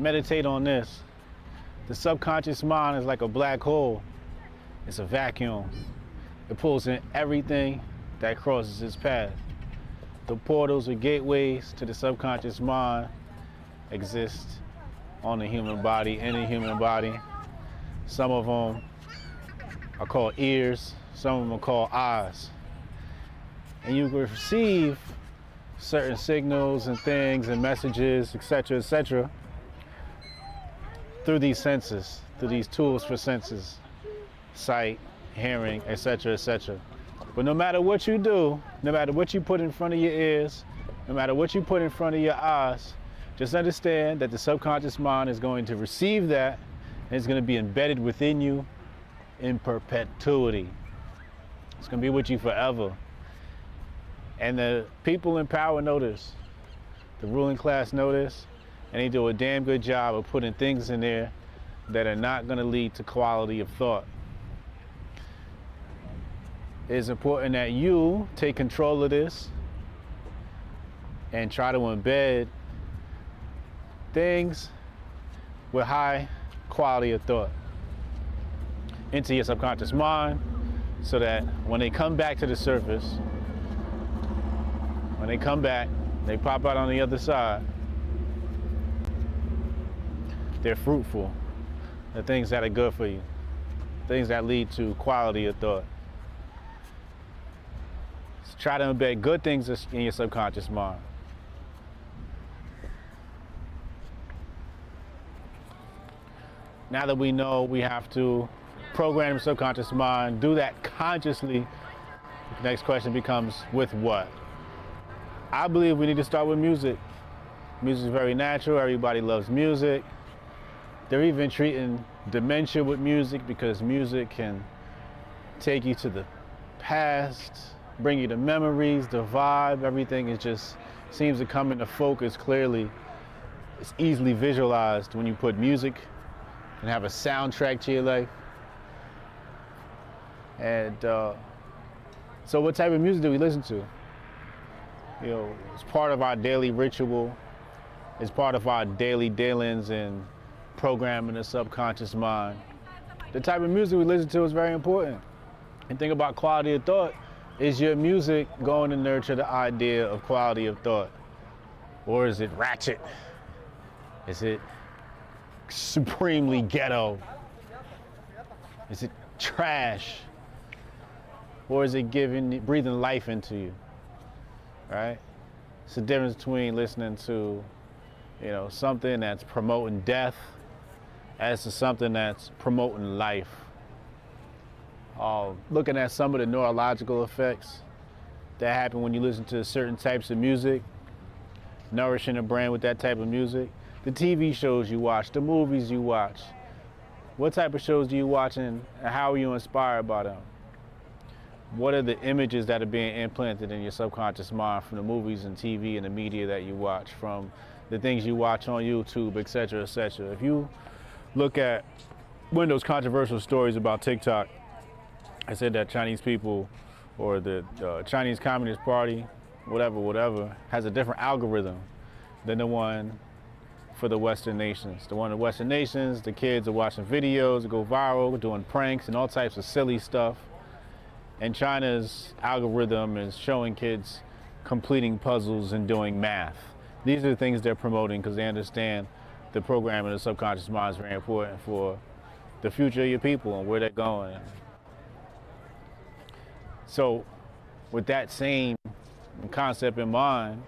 meditate on this. The subconscious mind is like a black hole. It's a vacuum. It pulls in everything that crosses its path. The portals or gateways to the subconscious mind exist on the human body, in the human body. Some of them are called ears, some of them are called eyes. And you can receive certain signals and things and messages, etc., through these senses, through these tools for senses, sight, hearing, etc. But no matter what you do, no matter what you put in front of your ears, no matter what you put in front of your eyes, just understand that the subconscious mind is going to receive that, and it's going to be embedded within you in perpetuity. It's going to be with you forever. And the people in power know this. The ruling class know this, and they do a damn good job of putting things in there that are not going to lead to quality of thought. It's important that you take control of this and try to embed things with high quality of thought into your subconscious mind, so that when they come back to the surface, when they come back, they pop out on the other side, they're fruitful. The things that are good for you, things that lead to quality of thought. So try to embed good things in your subconscious mind. Now that we know we have to program the subconscious mind, do that consciously, the next question becomes, with what? I believe we need to start with music. Music is very natural. Everybody loves music. They're even treating dementia with music, because music can take you to the past, bring you to memories, the vibe. Everything is just seems to come into focus clearly. It's easily visualized when you put music and have a soundtrack to your life. And so what type of music do we listen to? You know, it's part of our daily ritual. It's part of our daily dealings in programming the subconscious mind. The type of music we listen to is very important. And think about quality of thought. Is your music going to nurture the idea of quality of thought? Or is it ratchet? Is it supremely ghetto? Is it trash? Or is it breathing life into you? Right? It's the difference between listening to, something that's promoting death as to something that's promoting life. Looking at some of the neurological effects that happen when you listen to certain types of music, nourishing the brain with that type of music. The TV shows you watch, the movies you watch. What type of shows do you watch, and how are you inspired by them? What are the images that are being implanted in your subconscious mind from the movies and TV and the media that you watch, from the things you watch on YouTube, etc., etc. If you look at one of those controversial stories about TikTok, I said that Chinese people, or the Chinese Communist Party, whatever, has a different algorithm than the one for the Western nations. The one in the Western nations, the kids are watching videos that go viral, doing pranks and all types of silly stuff. And China's algorithm is showing kids completing puzzles and doing math. These are the things they're promoting because they understand the programming of the subconscious mind is very important for the future of your people and where they're going. So with that same concept in mind,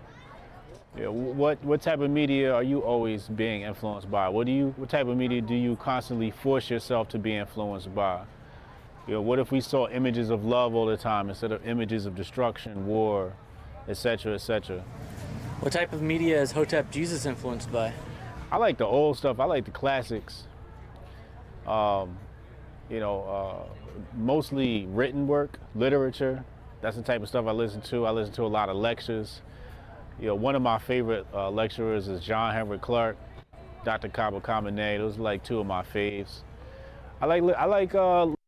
what type of media are you always being influenced by? What type of media do you constantly force yourself to be influenced by? What if we saw images of love all the time instead of images of destruction, war, etc., etc.? What type of media is Hotep Jesus influenced by? I like the old stuff. I like the classics. Mostly written work, literature. That's the type of stuff I listen to. I listen to a lot of lectures. One of my favorite lecturers is John Henry Clark, Dr. Kaba Kamene. Those are like two of my faves. I like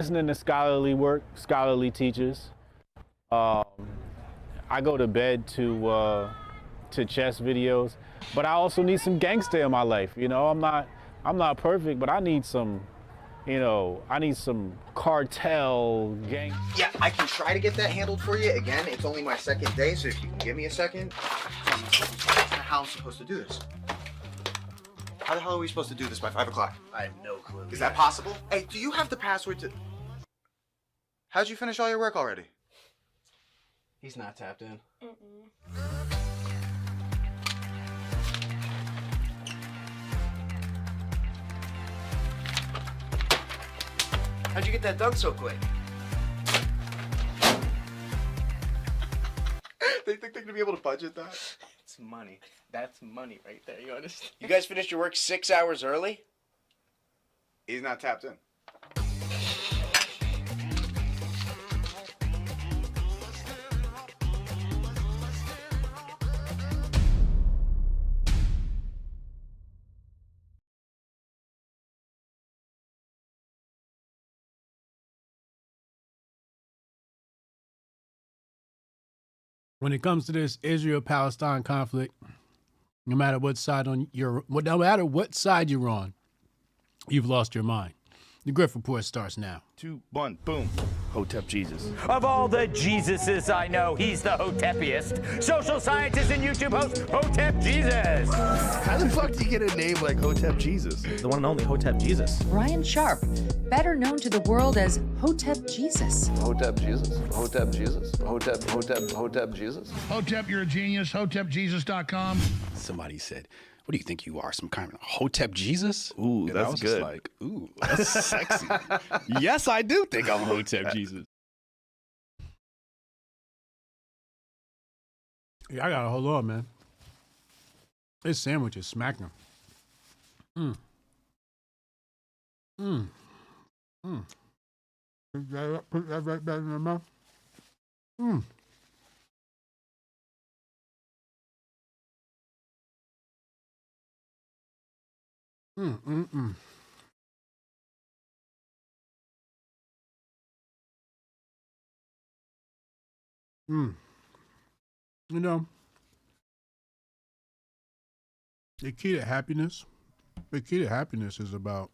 listening to scholarly work, scholarly teachers. I go to bed to to chess videos, but I also need some gangster in my life. You know, I'm not perfect, but I need some, you know, I need some cartel gang. Yeah, I can try to get that handled for you. Again, it's only my second day, so if you can give me a second. How I'm supposed to do this? How the hell are we supposed to do this by 5 o'clock? I have no clue. Is that possible? Hey, do you have the password to... How'd you finish all your work already? He's not tapped in. How'd you get that done so quick? They think they're gonna be able to budget that? It's money. That's money right there, you understand? You guys finished your work 6 hours early? He's not tapped in. When it comes to this Israel-Palestine conflict, no matter what side you're on, you've lost your mind. The Grift Report starts now. 2, 1, boom. Hotep Jesus. Of all the Jesuses I know, he's the Hotepiest. Social scientist and YouTube host, Hotep Jesus. How the fuck do you get a name like Hotep Jesus? The one and only Hotep Jesus. Ryan Sharp, better known to the world as Hotep Jesus. Hotep Jesus. Hotep Jesus. Hotep Jesus. Hotep, you're a genius. HotepJesus.com. Somebody said, what do you think you are, some kind of Hotep Jesus? Ooh, And that's I was good. Just like, ooh, that's sexy. Yes, I do think I'm Hotep Jesus. Yeah, I gotta hold on, man. This sandwich is smacking. Put that right back in my mouth. You know, the key to happiness is about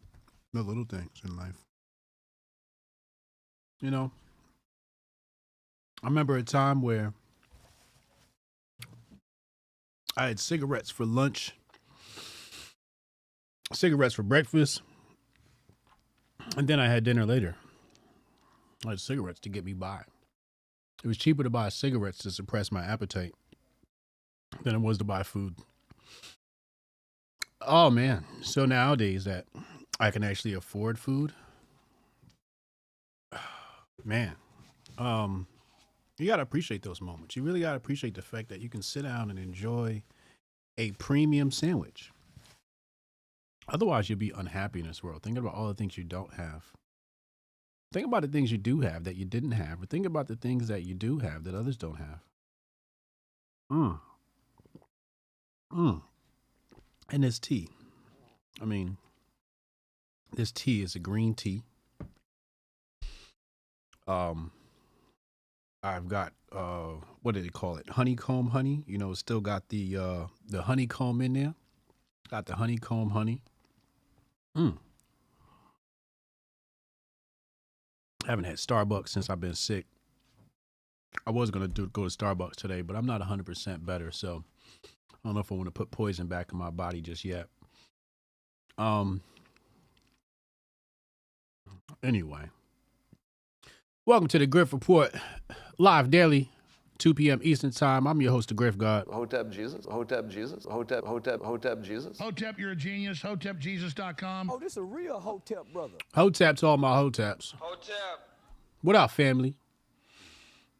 the little things in life. You know, I remember a time where I had cigarettes for lunch, cigarettes for breakfast, and then I had dinner later. I had cigarettes to get me by. It was cheaper to buy cigarettes to suppress my appetite than it was to buy food. Oh, man. So nowadays that I can actually afford food, man, you got to appreciate those moments. You really got to appreciate the fact that you can sit down and enjoy a premium sandwich. Otherwise, you'll be unhappy in this world. Think about all the things you don't have. Think about the things you do have that you didn't have, or think about the things that you do have that others don't have. And this tea. I mean, this tea is a green tea. I've got what do they call it? Honeycomb honey. You know, it's still got the honeycomb in there. Got the honeycomb honey. I haven't had Starbucks since I've been sick. I was going to go to Starbucks today, but I'm not 100% better, so I don't know if I want to put poison back in my body just yet. Anyway. Welcome to the Grift Report, live daily, 2 p.m. Eastern Time. I'm your host, the Grift God. Hotep Jesus. Hotep Jesus. Hotep Jesus. Hotep, you're a genius. HotepJesus.com. Oh, this a real Hotep brother. Hotep to all my Hoteps. Hotep. What up, family?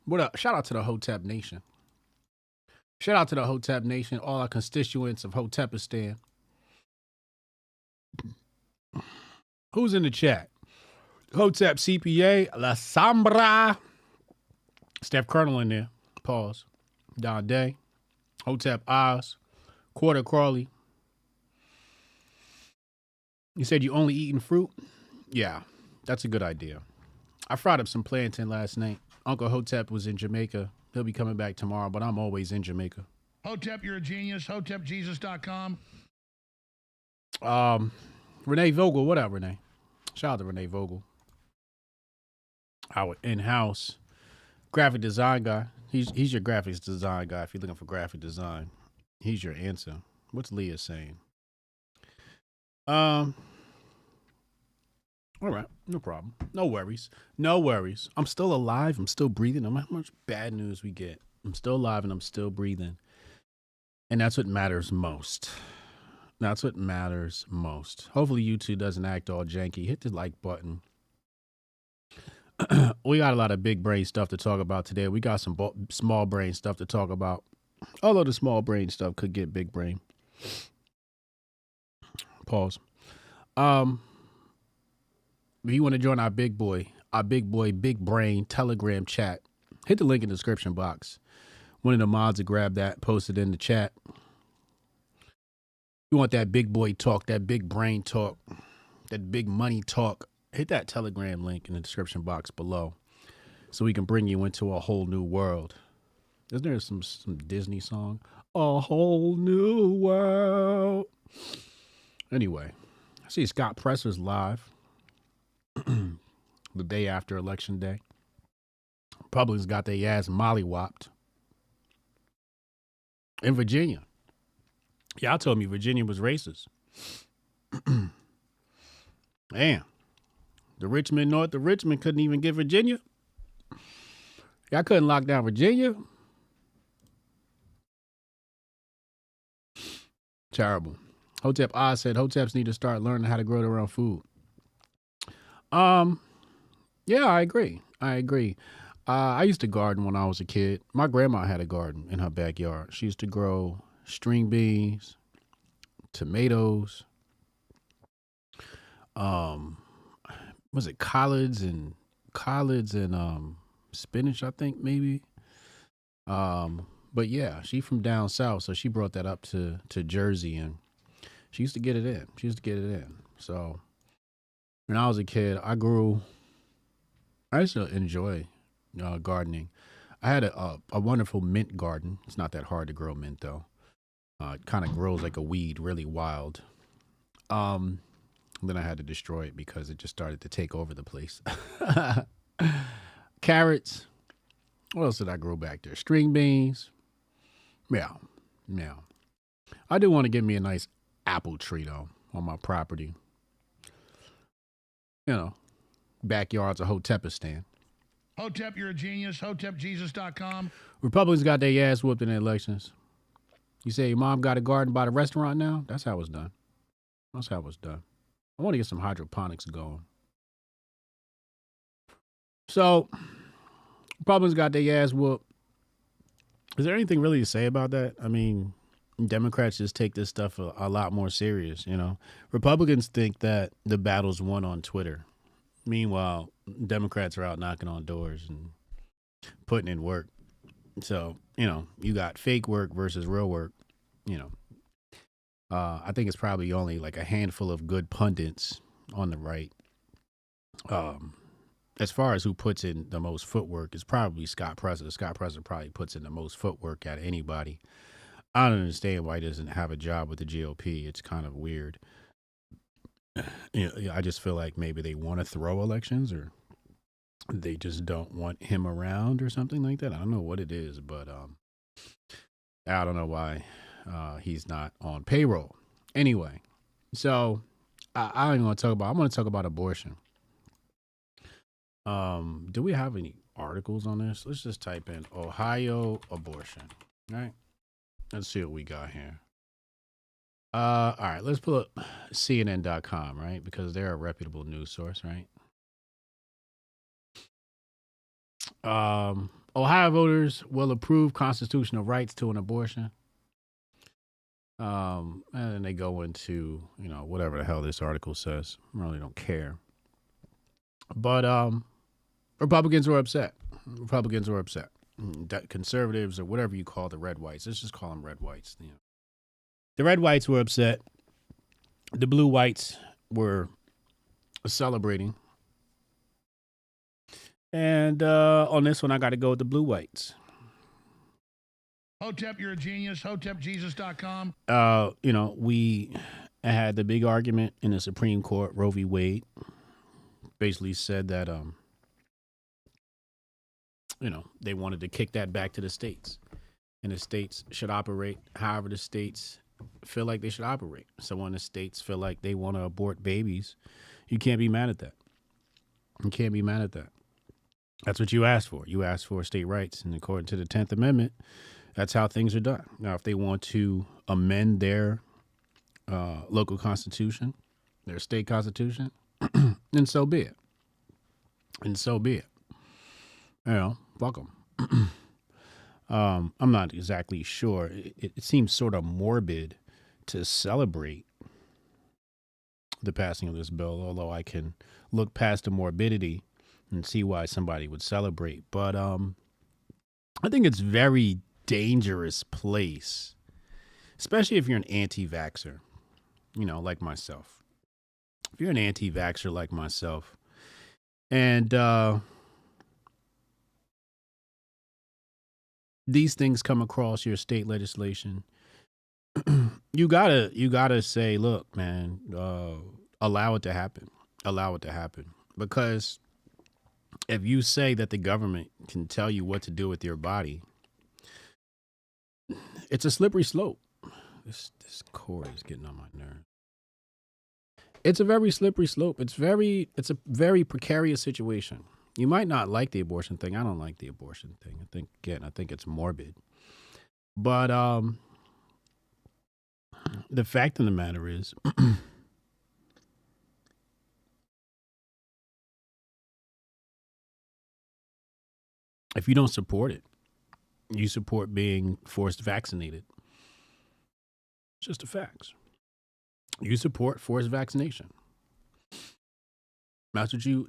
What up? Shout out to the Hotep Nation. Shout out to the Hotep Nation, all our constituents of Hotepistan. Who's in the chat? Hotep CPA, La Sombra. Steph Colonel in there. Pause. Don Day. Hotep Oz. Quarter Crawley. You said you only eating fruit? Yeah, that's a good idea. I fried up some plantain last night. Uncle Hotep was in Jamaica. He'll be coming back tomorrow, but I'm always in Jamaica. Hotep, you're a genius. HotepJesus.com. Renee Vogel, what up, Renee? Shout out to Renee Vogel, our in-house graphic design guy. He's your graphics design guy. If you're looking for graphic design, he's your answer. What's Leah saying? All right, no problem. No worries. No worries. I'm still alive. I'm still breathing. No matter how much bad news we get, I'm still alive and I'm still breathing. And that's what matters most. That's what matters most. Hopefully YouTube doesn't act all janky. Hit the like button. We got a lot of big brain stuff to talk about today. We got some small brain stuff to talk about. Although the small brain stuff could get big brain. Pause. If you want to join our big big brain Telegram chat, hit the link in the description box. One of the mods will grab that, post it in the chat. You want that big boy talk, that big brain talk, that big money talk, hit that Telegram link in the description box below so we can bring you into a whole new world. Isn't there some Disney song? A whole new world. Anyway, I see Scott Presser's live the day after Election Day. Republicans got their ass mollywopped in Virginia. Y'all told me Virginia was racist. Damn. The Richmond, north of Richmond couldn't even get Virginia. Y'all couldn't lock down Virginia. Terrible. Hotep Oz said Hoteps need to start learning how to grow their own food. Yeah, I agree. I used to garden when I was a kid. My grandma had a garden in her backyard. She used to grow string beans, tomatoes, was it collards and spinach, I think maybe. But yeah, she from down south, so she brought that up to Jersey, and she used to get it in. So when I was a kid, I used to enjoy gardening. I had a wonderful mint garden. It's not that hard to grow mint though. It kind of grows like a weed, really wild. Then I had to destroy it because it just started to take over the place. Carrots. What else did I grow back there? String beans. Yeah. I do want to get me a nice apple tree though on my property. You know, backyard's a Hotepistan. Hotep, you're a genius. HotepJesus.com. Republicans got their ass whooped in the elections. You say your mom got a garden by the restaurant now? That's how it's done. I want to get some hydroponics going. So, Republicans got their ass whooped. Is there anything really to say about that? I mean, Democrats just take this stuff a lot more serious, you know. Republicans think that the battle's won on Twitter. Meanwhile, Democrats are out knocking on doors and putting in work. So, you know, you got fake work versus real work, you know. I think it's probably only like a handful of good pundits on the right. As far as who puts in the most footwork, it's probably Scott Presser. Scott Presser probably puts in the most footwork out of anybody. I don't understand why he doesn't have a job with the GOP. It's kind of weird. You know, I just feel like maybe they want to throw elections, or they just don't want him around or something like that. I don't know what it is, but I don't know why he's not on payroll. Anyway, so I ain't gonna talk about. I'm gonna talk about abortion. Do we have any articles on this? Let's just type in Ohio abortion. All right. Let's see what we got here. All right, let's pull up CNN.com, right? Because they're a reputable news source, right? Ohio voters will approve constitutional rights to an abortion. And then they go into, you know, whatever the hell this article says. I really don't care. But Republicans were upset. Conservatives, or whatever you call the red whites. Let's just call them red whites. You know. The red whites were upset. The blue whites were celebrating. And on this one, I got to go with the blue whites. Hotep, you're a genius. HotepJesus.com. You know, we had the big argument in the Supreme Court. Roe v. Wade basically said that, you know, they wanted to kick that back to the states, and the states should operate however the states feel like they should operate. So when the states feel like they want to abort babies, you can't be mad at that. You can't be mad at that. That's what you asked for. You asked for state rights, and according to the 10th Amendment, that's how things are done. Now, if they want to amend their local constitution, their state constitution, then so be it. And so be it. You know, fuck them. I'm not exactly sure. It seems sort of morbid to celebrate the passing of this bill, although I can look past the morbidity and see why somebody would celebrate. But I think it's very dangerous place, especially if you're an anti-vaxxer, you know, like myself. If you're an anti-vaxxer like myself, and these things come across your state legislation, you gotta say, look, man, allow it to happen. Allow it to happen. Because if you say that the government can tell you what to do with your body, it's a slippery slope. This cord is getting on my nerves. It's a very slippery slope. It's a very precarious situation. You might not like the abortion thing. I don't like the abortion thing. I think it's morbid. But the fact of the matter is, if you don't support it, you support being forced vaccinated. It's just the facts. You support forced vaccination. That's what you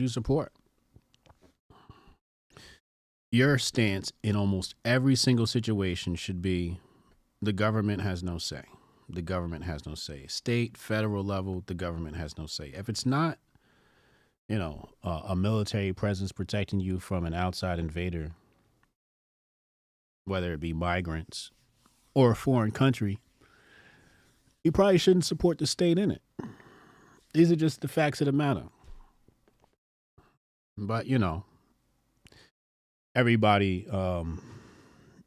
support. Your stance in almost every single situation should be the government has no say. The government has no say. State, federal level, the government has no say. If it's not, you know, a military presence protecting you from an outside invader, whether it be migrants or a foreign country, you probably shouldn't support the state in it. These are just the facts of the matter. But, you know, everybody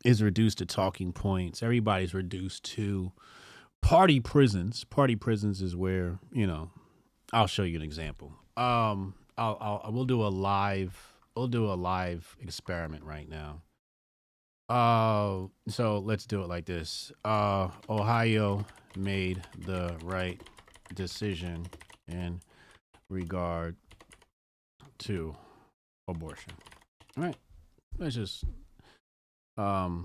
is reduced to talking points. Everybody's reduced to party prisons. Party prisons is where, you know, I'll show you an example. We'll do a live experiment right now. So let's do it like this. Ohio made the right decision in regard to abortion. All right. Let's just okay.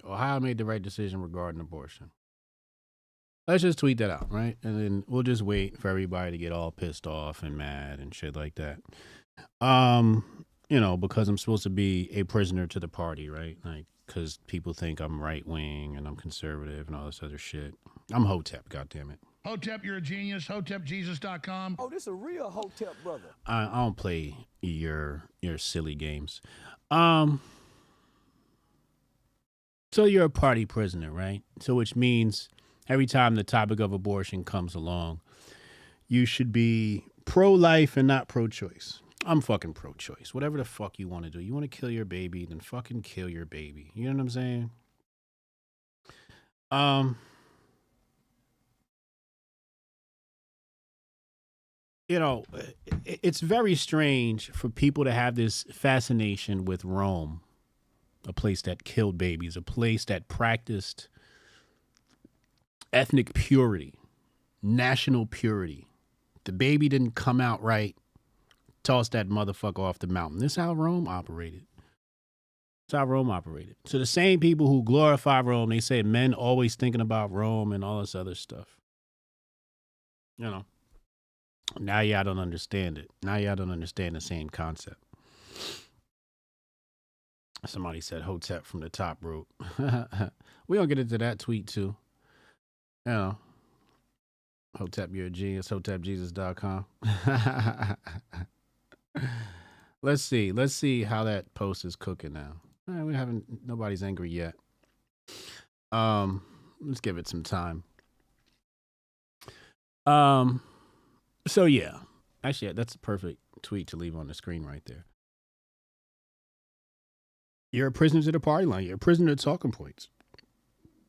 Ohio made the right decision regarding abortion. Let's just tweet that out, right? And then we'll just wait for everybody to get all pissed off and mad and shit like that. You know, because I'm supposed to be a prisoner to the party, right? Like, because people think I'm right wing and I'm conservative and all this other shit. I'm Hotep, goddammit. Hotep, you're a genius. HotepJesus.com. Oh, this a real Hotep brother. I don't play your silly games. So you're a party prisoner, right? So which means every time the topic of abortion comes along, you should be pro-life and not pro-choice. I'm fucking pro-choice. Whatever the fuck you want to do. You want to kill your baby, then fucking kill your baby. You know what I'm saying? You know, it's very strange for people to have this fascination with Rome, a place that killed babies, a place that practiced ethnic purity, national purity. The baby didn't come out right. Toss that motherfucker off the mountain. This is how Rome operated. That's how Rome operated. So the same people who glorify Rome, they say men always thinking about Rome and all this other stuff. You know, now y'all don't understand it. Now y'all don't understand the same concept. Somebody said Hotep from the top rope. We gonna get into that tweet too. You know, Hotep, you're a genius. HotepJesus.com. Let's see how that post is cooking now. All right, we haven't. Nobody's angry yet. Let's give it some time. So yeah, actually, that's a perfect tweet to leave on the screen right there. You're a prisoner to the party line. You're a prisoner to talking points,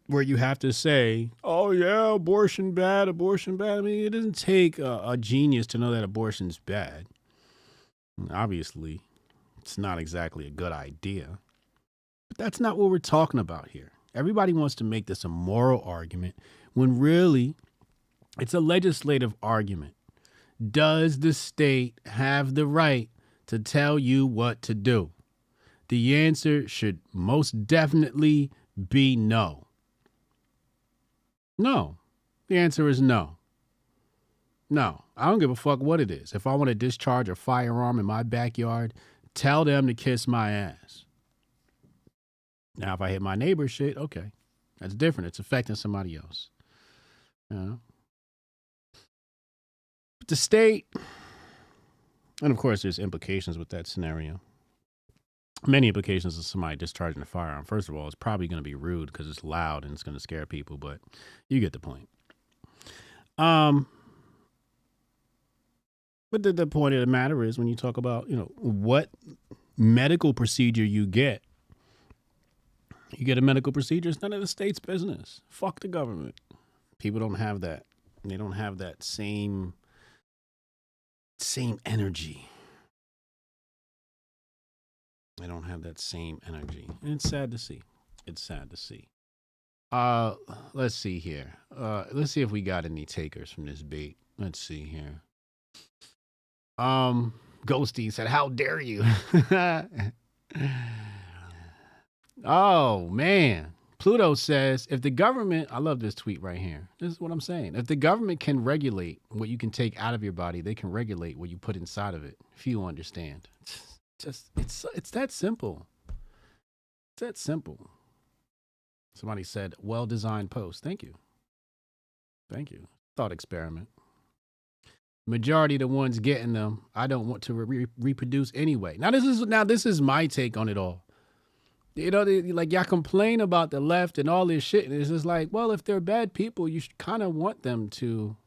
where you have to say, "Oh yeah, abortion bad, abortion bad." I mean, it doesn't take a genius to know that abortion's bad. Obviously, it's not exactly a good idea. But that's not what we're talking about here. Everybody wants to make this a moral argument when really it's a legislative argument. Does the state have the right to tell you what to do? The answer should most definitely be no. No. The answer is no. No. I don't give a fuck what it is. If I want to discharge a firearm in my backyard, tell them to kiss my ass. Now, if I hit my neighbor's shit, okay. That's different. It's affecting somebody else. You know? But the state, and of course there's implications with that scenario. Many implications of somebody discharging a firearm. First of all, it's probably going to be rude because it's loud and it's going to scare people, but you get the point. But the point of the matter is when you talk about, what medical procedure you get a medical procedure. It's none of the state's business. Fuck the government. People don't have that. They don't have that same energy. They don't have that same energy. And it's sad to see. It's sad to see. Let's see here. Let's see if we got any takers from this bait. Let's see here. Ghosty said, "How dare you?" Oh, man. Pluto says, if the government, I love this tweet right here. This is what I'm saying. If the government can regulate what you can take out of your body, they can regulate what you put inside of it. If you understand. It's that simple. It's that simple. Somebody said, well-designed post. Thank you. Thank you. Thought experiment. Majority of the ones getting them, I don't want to reproduce anyway. Now this is my take on it all. Y'all complain about the left and all this shit, and it's just like, well, if they're bad people, you should kind of want them to,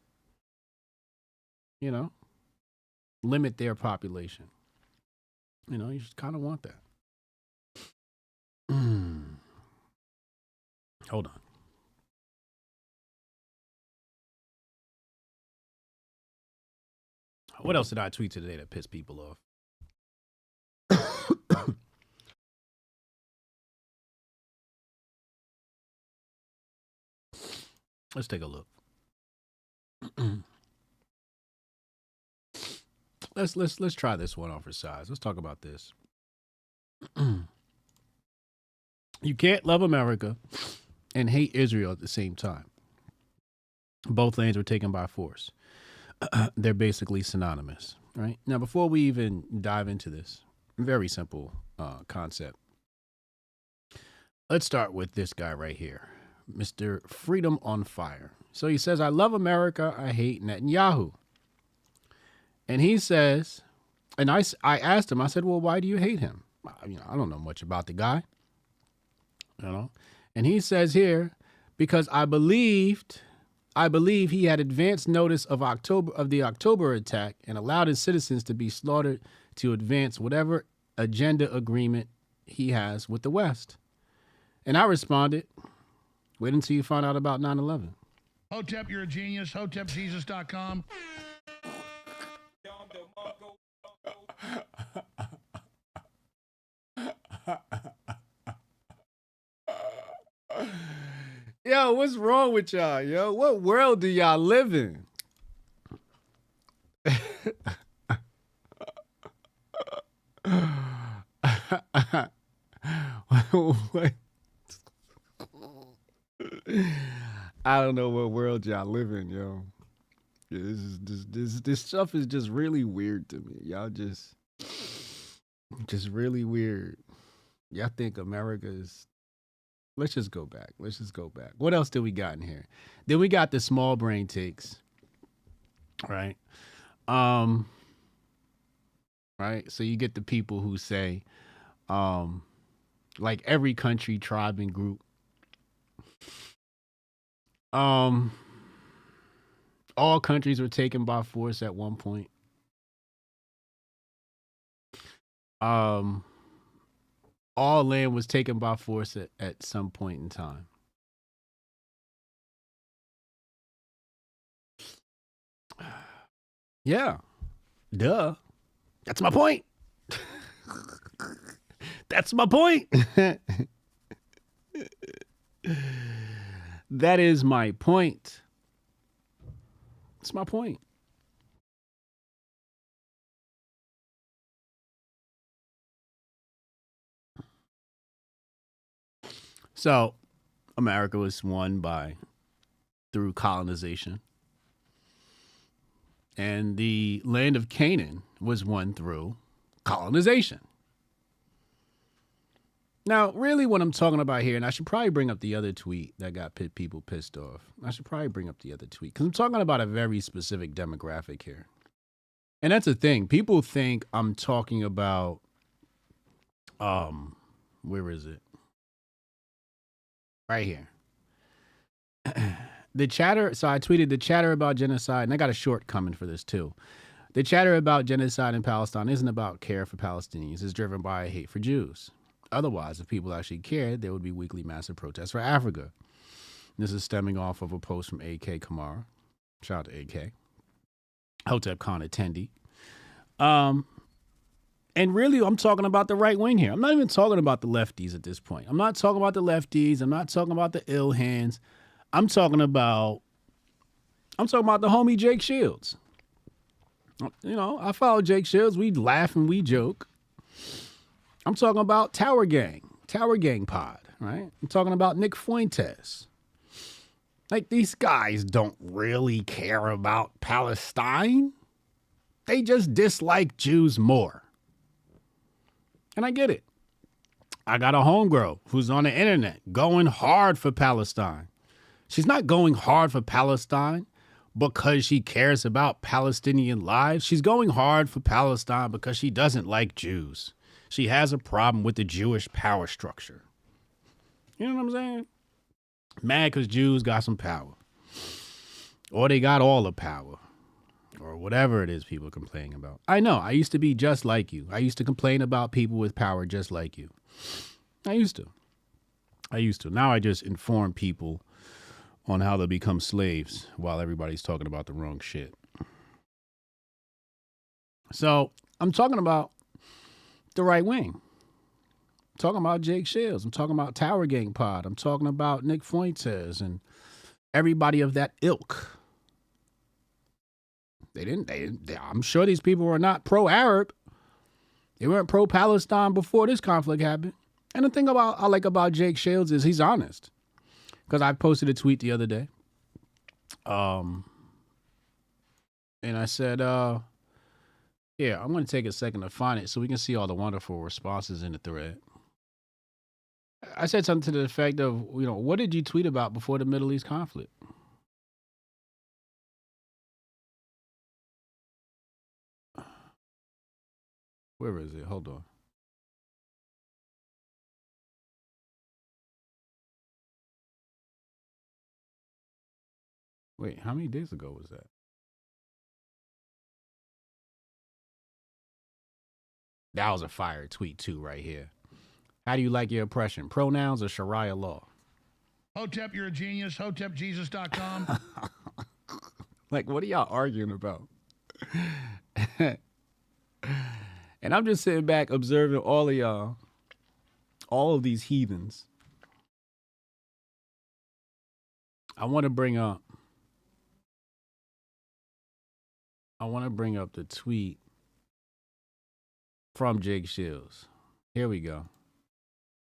limit their population. You just kind of want that. Hold on. What else did I tweet today that pissed people off? Let's take a look. Let's try this one on for size. Let's talk about this. You can't love America and hate Israel at the same time. Both lands were taken by force. They're basically synonymous, right? Now, before we even dive into this, very simple concept. Let's start with this guy right here, Mr. Freedom on Fire. So he says, I love America, I hate Netanyahu. And he says, and I asked him, I said, well, why do you hate him? I don't know much about the guy, And he says here, because I believe he had advance notice of the October attack and allowed his citizens to be slaughtered to advance whatever agenda agreement he has with the West. And I responded, wait until you find out about 9/11. Hotep, you're a genius. HotepJesus.com. Yo, what's wrong with y'all, yo? What world do y'all live in? What? I don't know what world y'all live in, yo. This stuff is just really weird to me. Y'all just really weird. Y'all think America is... Let's just go back. What else do we got in here? Then we got the small brain takes. Right. Right. So you get the people who say, like every country, tribe, and group, all countries were taken by force at one point. All land was taken by force at some point in time. Yeah. Duh. That's my point. That's my point. That is my point. That's my point. So, America was won through colonization. And the land of Canaan was won through colonization. Now, really what I'm talking about here, and I should probably bring up the other tweet that got people pissed off. I should probably bring up the other tweet because I'm talking about a very specific demographic here. And that's the thing. People think I'm talking about, where is it? Right here. The chatter, so I tweeted the chatter about genocide, and I got a short coming for this too. The chatter about genocide in Palestine isn't about care for Palestinians. It's driven by a hate for Jews. Otherwise, if people actually cared, there would be weekly massive protests for Africa. This is stemming off of a post from AK Kamara. Shout out to AK. Hotep Con attendee. And really, I'm talking about the right wing here. I'm not even talking about the lefties at this point. I'm not talking about the lefties. I'm not talking about the ill hands. I'm talking about the homie Jake Shields. You know, I follow Jake Shields. We laugh and we joke. I'm talking about Tower Gang Pod, right? I'm talking about Nick Fuentes. Like, these guys don't really care about Palestine. They just dislike Jews more. And I get it. I got a homegirl who's on the internet going hard for Palestine. She's not going hard for Palestine because she cares about Palestinian lives. She's going hard for Palestine because she doesn't like Jews. She has a problem with the Jewish power structure. You know what I'm saying? Mad because Jews got some power. Or they got all the power. Or whatever it is people are complaining about. I know. I used to be just like you. I used to complain about people with power just like you. I used to. Now I just inform people on how to become slaves while everybody's talking about the wrong shit. So I'm talking about the right wing. I'm talking about Jake Shields. I'm talking about Tower Gang Pod. I'm talking about Nick Fuentes and everybody of that ilk. I'm sure these people were not pro-Arab. They weren't pro-Palestine before this conflict happened. And the thing I like about Jake Shields is he's honest. Because I posted a tweet the other day. And I said, yeah, I'm going to take a second to find it so we can see all the wonderful responses in the thread. I said something to the effect of, what did you tweet about before the Middle East conflict? Where is it? Hold on. Wait, how many days ago was that? That was a fire tweet too right here. How do you like your oppression? Pronouns or Sharia law? Hotep, you're a genius. HotepJesus.com. Like, what are y'all arguing about? And I'm just sitting back observing all of y'all, all of these heathens. I want to bring up the tweet from Jake Shields. Here we go.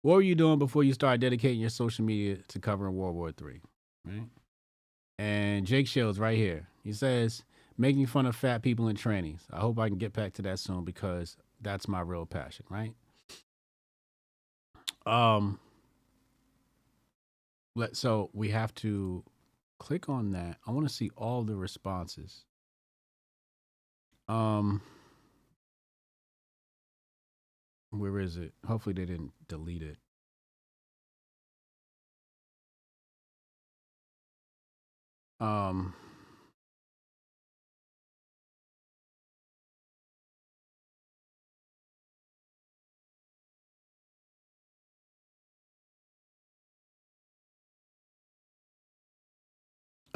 What were you doing before you started dedicating your social media to covering World War III? Right? And Jake Shields right here. He says, making fun of fat people in trannies. I hope I can get back to that soon because that's my real passion, right? So we have to click on that. I want to see all the responses. Where is it? Hopefully they didn't delete it.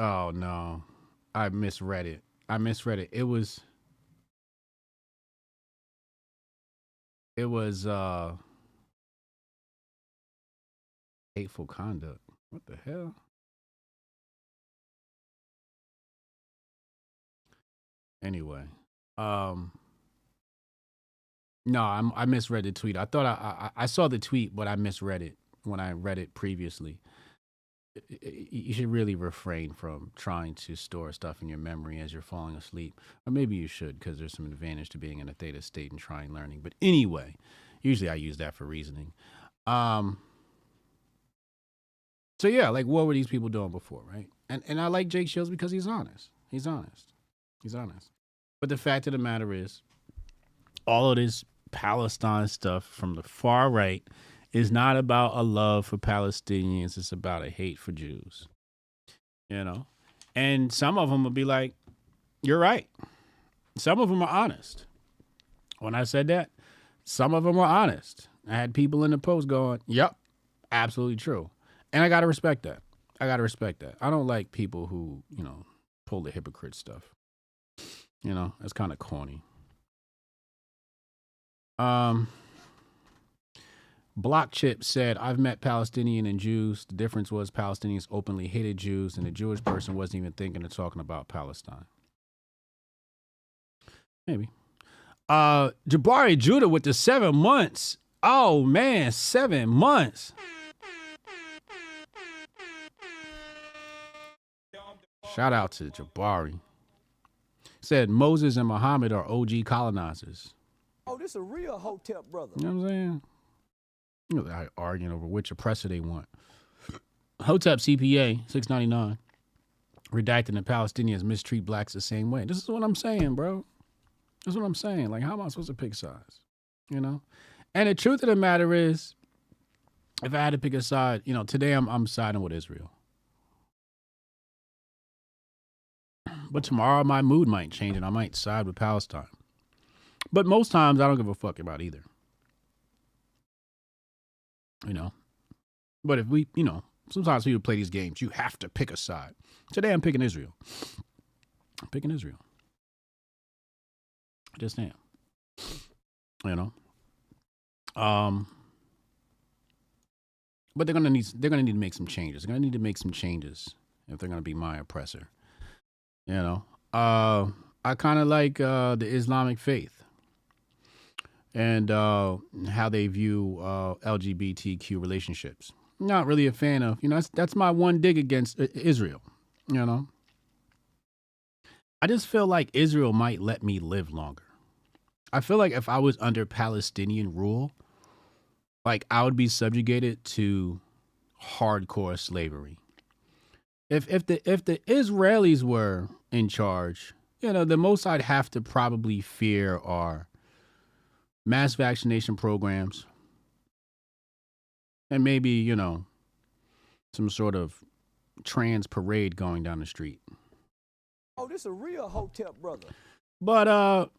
Oh no. I misread it. It was hateful conduct. What the hell? Anyway, no, I misread the tweet. I thought I saw the tweet, but I misread it when I read it previously. You should really refrain from trying to store stuff in your memory as you're falling asleep. Or maybe you should, because there's some advantage to being in a theta state and trying learning. But anyway, usually I use that for reasoning. So yeah, like what were these people doing before, right? And I like Jake Shields because he's honest. He's honest. But the fact of the matter is, all of this Palestine stuff from the far right is not about a love for Palestinians. It's about a hate for Jews, you know? And some of them will be like, you're right. Some of them are honest. When I said that, some of them were honest. I had people in the post going, yep, absolutely true. And I got to respect that. I don't like people who, you know, pull the hypocrite stuff. You know, that's kind of corny. Block Chip said, I've met Palestinian and Jews. The difference was Palestinians openly hated Jews, and the Jewish person wasn't even thinking of talking about Palestine. Maybe. Jabari Judah with the 7 months. Oh, man, 7 months. Shout out to Jabari. Said Moses and Muhammad are OG colonizers. Oh, this a real Hotep brother. You know what I'm saying? You know, they're arguing over which oppressor they want. Hotep CPA, $6.99. Redacting the Palestinians mistreat blacks the same way. This is what I'm saying, bro. This is what I'm saying. Like, how am I supposed to pick sides? You know? And the truth of the matter is, if I had to pick a side, you know, today I'm siding with Israel. But tomorrow my mood might change and I might side with Palestine. But most times I don't give a fuck about either. You know? But if we, you know, sometimes people play these games, you have to pick a side. Today I'm picking Israel. I'm picking Israel. I just am. You know? But they're gonna need to make some changes. They're gonna need to make some changes if they're gonna be my oppressor. You know, I kind of like the Islamic faith and how they view LGBTQ relationships. Not really a fan of, you know, that's my one dig against Israel, you know. I just feel like Israel might let me live longer. I feel like if I was under Palestinian rule, like I would be subjugated to hardcore slavery. If the Israelis were in charge, you know, the most I'd have to probably fear are mass vaccination programs and maybe, you know, some sort of trans parade going down the street. Oh, this a real Hotep brother. But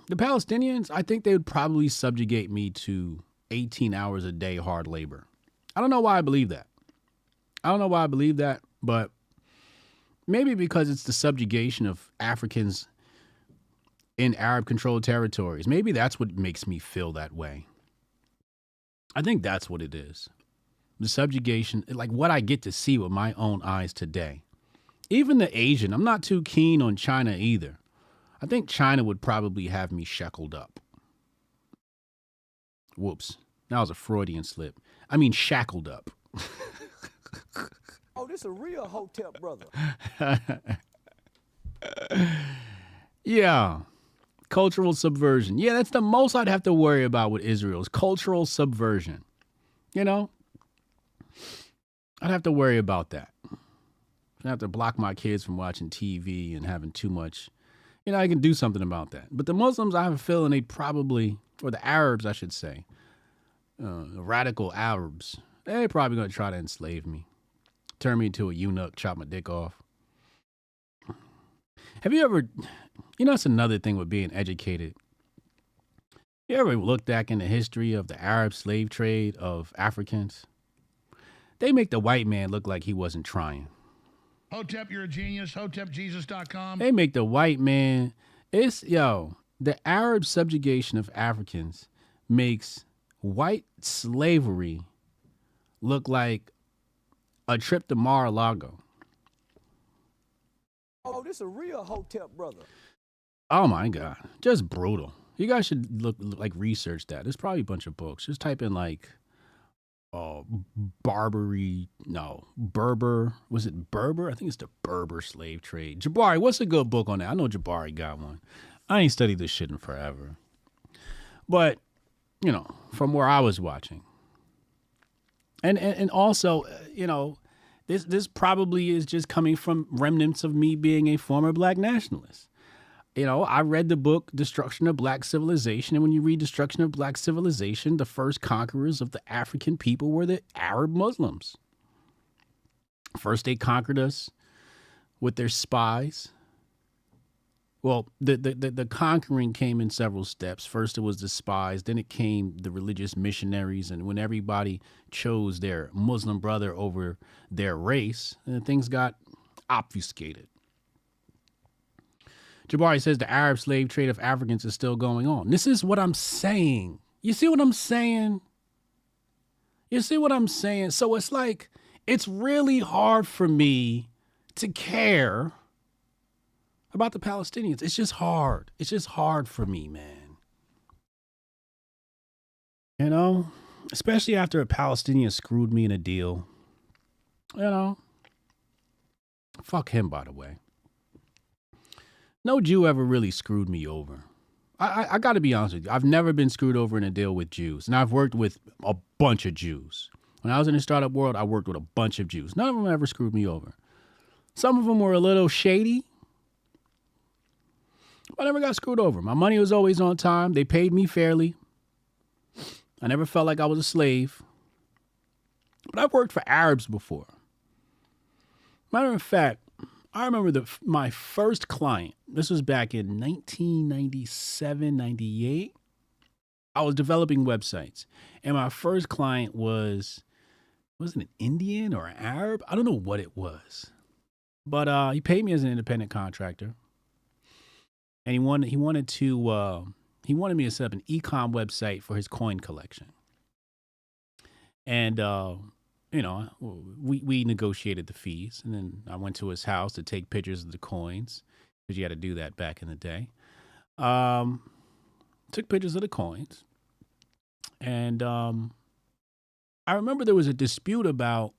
the Palestinians, I think they would probably subjugate me to 18 hours a day hard labor. I don't know why I believe that. But maybe because it's the subjugation of Africans in Arab-controlled territories. Maybe that's what makes me feel that way. I think that's what it is. The subjugation, like what I get to see with my own eyes today. Even the Asian, I'm not too keen on China either. I think China would probably have me shackled up. Whoops. That was a Freudian slip. I mean shackled up. Oh, this a real Hotep brother. Yeah. Cultural subversion. Yeah, that's the most I'd have to worry about with Israel is cultural subversion. You know? I'd have to worry about that. I'd have to block my kids from watching TV and having too much I can do something about that. But the Muslims, I have a feeling they probably, or the Arabs, I should say, the radical Arabs, they're probably going to try to enslave me, turn me into a eunuch, chop my dick off. Have you ever, that's another thing with being educated. You ever look back in the history of the Arab slave trade of Africans? They make the white man look like he wasn't trying. Hotep, you're a genius. HotepJesus.com. They make the white man, the Arab subjugation of Africans makes white slavery look like a trip to Mar-a-Lago. Oh, this a real Hotep brother. Oh my God, just brutal. You guys should research that. There's probably a bunch of books. Just type in Berber. Was it Berber? I think it's the Berber slave trade. Jabari, what's a good book on that? I know Jabari got one. I ain't studied this shit in forever. But, from where I was watching. And also, this probably is just coming from remnants of me being a former black nationalist. I read the book Destruction of Black Civilization, and when you read Destruction of Black Civilization, the first conquerors of the African people were the Arab Muslims. First, they conquered us with their spies. Well, the conquering came in several steps. First, it was the spies. Then it came the religious missionaries. And when everybody chose their Muslim brother over their race, things got obfuscated. Jabari says the Arab slave trade of Africans is still going on. This is what I'm saying. You see what I'm saying? So it's like, it's really hard for me to care about the Palestinians. It's just hard. It's just hard for me, man. Especially after a Palestinian screwed me in a deal. Fuck him, by the way. No Jew ever really screwed me over. I got to be honest with you. I've never been screwed over in a deal with Jews. And I've worked with a bunch of Jews. When I was in the startup world, I worked with a bunch of Jews. None of them ever screwed me over. Some of them were a little shady. But I never got screwed over. My money was always on time. They paid me fairly. I never felt like I was a slave. But I've worked for Arabs before. Matter of fact, I remember my first client, this was back in 1997, 98. I was developing websites. And my first client wasn't an Indian or an Arab? I don't know what it was. But he paid me as an independent contractor. And he wanted me to set up an e-com website for his coin collection. And we negotiated the fees, and then I went to his house to take pictures of the coins, because you had to do that back in the day. Took pictures of the coins, and I remember there was a dispute about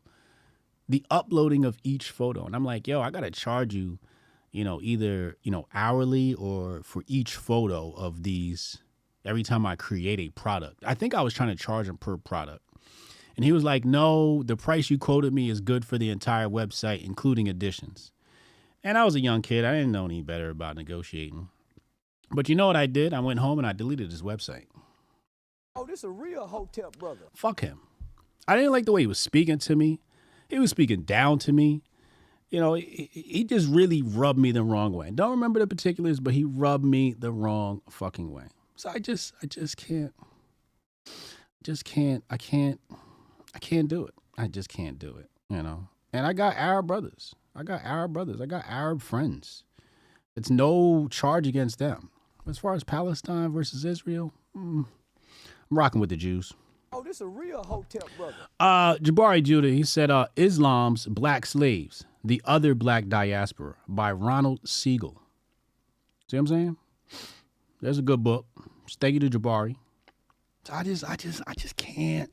the uploading of each photo, and I'm like, yo, I gotta charge you, either hourly or for each photo of these every time I create a product. I think I was trying to charge him per product. And he was like, no, the price you quoted me is good for the entire website, including additions. And I was a young kid. I didn't know any better about negotiating. But you know what I did? I went home and I deleted his website. Oh, this a real Hotep brother. Fuck him. I didn't like the way he was speaking to me. He was speaking down to me. He just really rubbed me the wrong way. Don't remember the particulars, but he rubbed me the wrong fucking way. So I just can't do it. I just can't do it, And I got Arab brothers. I got Arab friends. It's no charge against them. As far as Palestine versus Israel, I'm rocking with the Jews. Oh, this a real Hotep brother. Jabari Judah, he said, Islam's Black Slaves, The Other Black Diaspora by Ronald Siegel. See what I'm saying? There's a good book. Thank you to Jabari. So I just can't.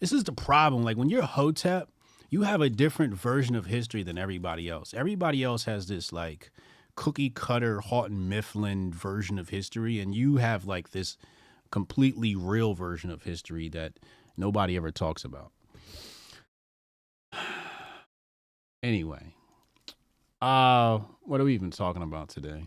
This is the problem. Like, when you're Hotep, you have a different version of history than everybody else. Everybody else has this, like, cookie cutter Houghton Mifflin version of history, and you have, like, this completely real version of history that nobody ever talks about. Anyway, what are we even talking about today?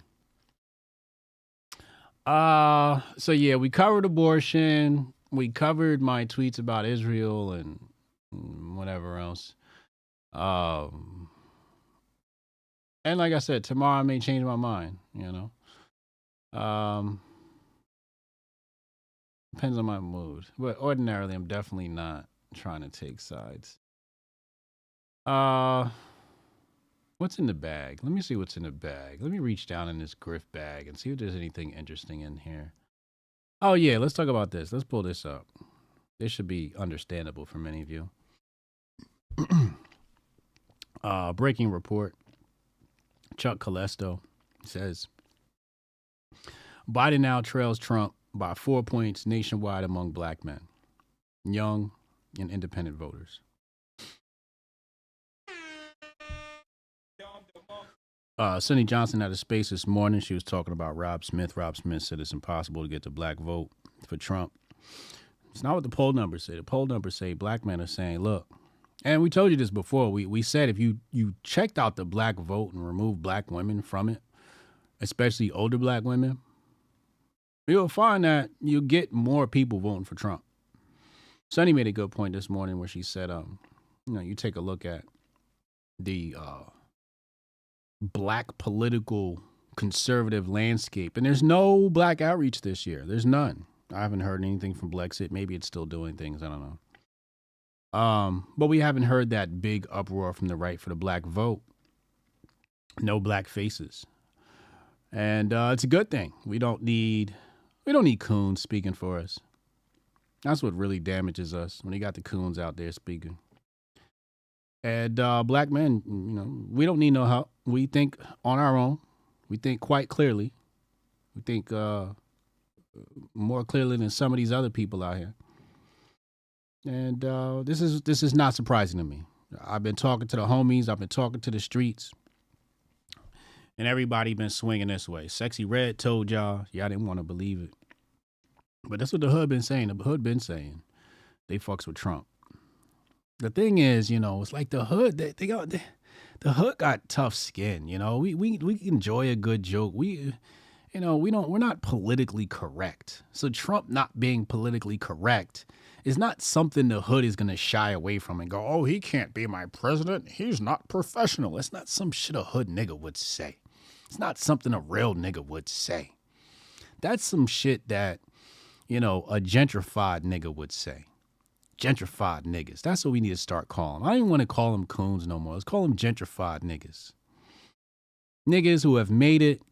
So yeah, we covered abortion. We covered my tweets about Israel and whatever else. And like I said, tomorrow I may change my mind, you know. Depends on my mood. But ordinarily, I'm definitely not trying to take sides. What's in the bag? Let me see what's in the bag. Let me reach down in this Grift bag and see if there's anything interesting in here. Oh, yeah, let's talk about this. Let's pull this up. This should be understandable for many of you. Breaking report. Chuck Calesto says, Biden now trails Trump by 4 points nationwide among black men, young and independent voters. Cindy Johnson had a space this morning. She was talking about Rob Smith. Rob Smith said it's impossible to get the black vote for Trump. It's not what the poll numbers say. The poll numbers say black men are saying, look, and we told you this before. We said if you checked out the black vote and removed black women from it, especially older black women, you'll find that you get more people voting for Trump. Sonny made a good point this morning where she said, you take a look at the black political conservative landscape, and there's no black outreach this year. There's none. I haven't heard anything from Blexit. Maybe it's still doing things. I don't know. But we haven't heard that big uproar from the right for the black vote. No black faces. And it's a good thing. We don't need coons speaking for us. That's what really damages us, when you got the coons out there speaking. And black men, we don't need no help. We think on our own. We think quite clearly. We think more clearly than some of these other people out here. And this is not surprising to me. I've been talking to the homies. I've been talking to the streets. And everybody been swinging this way. Sexy Red told y'all didn't want to believe it. But that's what the hood been saying. The hood been saying they fucks with Trump. The thing is, it's like the hood. The hood got tough skin. We enjoy a good joke. We're not politically correct. So Trump not being politically correct is not something the hood is gonna shy away from and go, oh, he can't be my president. He's not professional. It's not some shit a hood nigga would say. It's not something a real nigga would say. That's some shit that, a gentrified nigga would say. Gentrified niggas. That's what we need to start calling. I don't even want to call them coons no more. Let's call them gentrified niggas. Niggas who have made it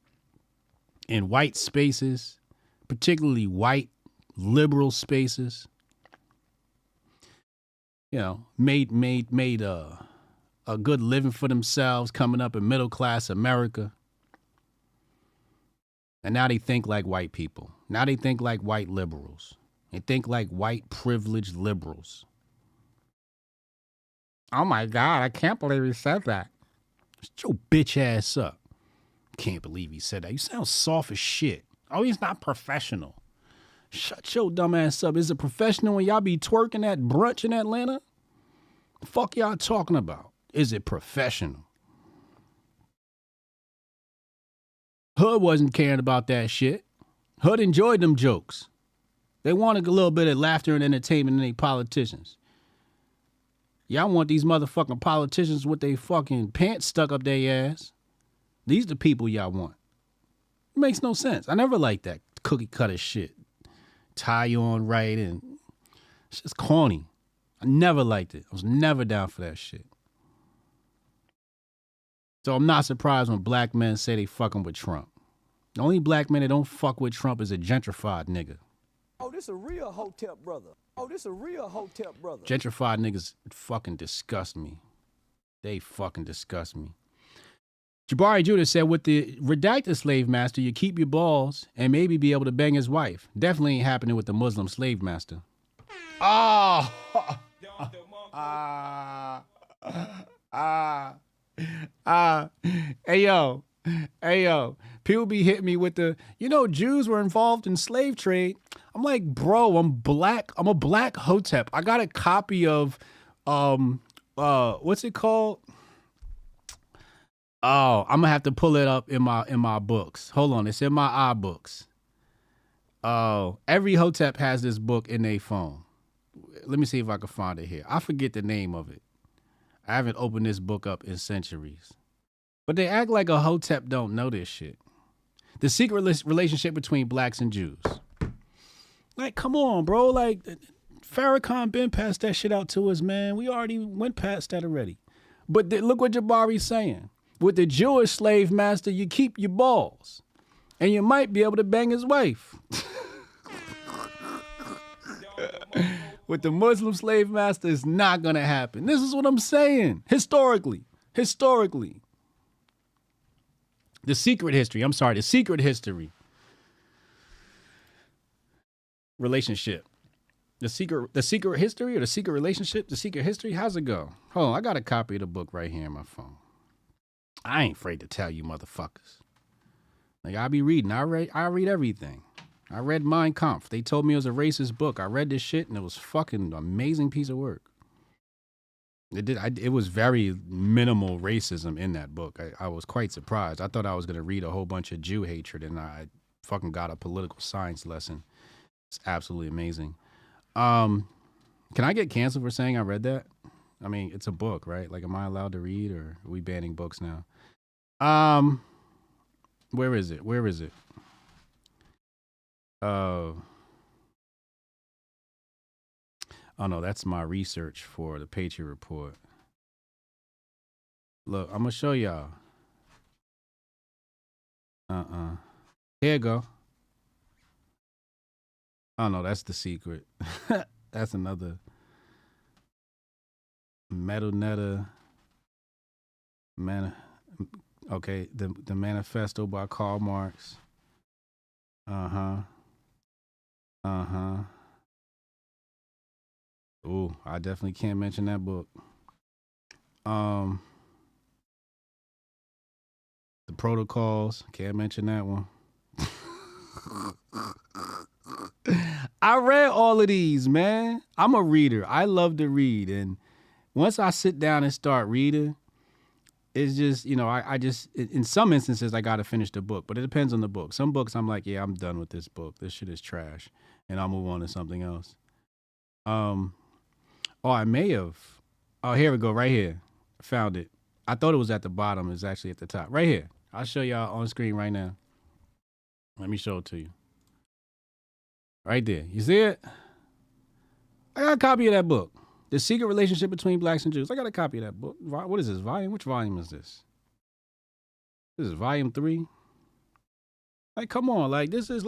in white spaces, particularly white liberal spaces. Made a good living for themselves coming up in middle class America. And now they think like white people. Now they think like white liberals. They think like white privileged liberals. Oh my God, I can't believe he said that. Shut your bitch ass up. Can't believe he said that. You sound soft as shit. Oh, he's not professional. Shut your dumb ass up. Is it professional when y'all be twerking at brunch in Atlanta? The fuck y'all talking about? Is it professional? Hood wasn't caring about that shit. Hood enjoyed them jokes. They wanted a little bit of laughter and entertainment in their politicians. Y'all want these motherfucking politicians with their fucking pants stuck up their ass. These the people y'all want. It makes no sense. I never liked that cookie cutter shit. Tie you on right and it's just corny. I never liked it. I was never down for that shit. So I'm not surprised when black men say they fucking with Trump. The only black man that don't fuck with Trump is a gentrified nigga. Oh, this a real Hotep brother. Oh, this a real Hotep brother. Gentrified niggas fucking disgust me. They fucking disgust me. Jabari Judah said, with the redacted slave master, you keep your balls and maybe be able to bang his wife. Definitely ain't happening with the Muslim slave master. Oh! Hey, yo. People be hitting me with the, Jews were involved in slave trade. I'm like, bro, I'm black. I'm a black Hotep. I got a copy of, what's it called? Oh, I'm gonna have to pull it up in my books. Hold on, it's in my iBooks. Every Hotep has this book in their phone. Let me see if I can find it here. I forget the name of it. I haven't opened this book up in centuries. But they act like a Hotep don't know this shit. The secret relationship between blacks and Jews. Like, come on, bro. Like, Farrakhan been passed that shit out to us, man. We already went past that already. But look what Jabari's saying. With the Jewish slave master, you keep your balls. And you might be able to bang his wife. With the Muslim slave master, it's not going to happen. This is what I'm saying. Historically. The secret history. Relationship. The secret history or the secret relationship, the secret history. How's it go? Hold on, I got a copy of the book right here in my phone. I ain't afraid to tell you motherfuckers. Like, I be reading. I read everything. I read Mein Kampf. They told me it was a racist book. I read this shit and it was fucking amazing piece of work. It was very minimal racism in that book. I was quite surprised. I thought I was going to read a whole bunch of Jew hatred and I fucking got a political science lesson. It's absolutely amazing. Can I get canceled for saying I read that? I mean, it's a book, right? Like, am I allowed to read or are we banning books now? Where is it? Oh no, that's my research for the Patriot Report. Look, I'm gonna show y'all. Here you go. Oh no, that's the secret. That's another Metal Netta. Okay, the Manifesto by Karl Marx. Ooh, I definitely can't mention that book. The Protocols, can't mention that one. I read all of these, man. I'm a reader. I love to read. And once I sit down and start reading, it's just, you know, I just, in some instances, I got to finish the book. But it depends on the book. Some books, I'm like, yeah, I'm done with this book. This shit is trash. And I'll move on to something else. I may have. Oh, here we go, right here. Found it. I thought it was at the bottom. It's actually at the top. Right here. I'll show y'all on screen right now. Let me show it to you. Right there. You see it? I got a copy of that book. The Secret Relationship Between Blacks and Jews. I got a copy of that book. What is this volume? Which volume is this? This is volume 3. Like, come on. Like, this is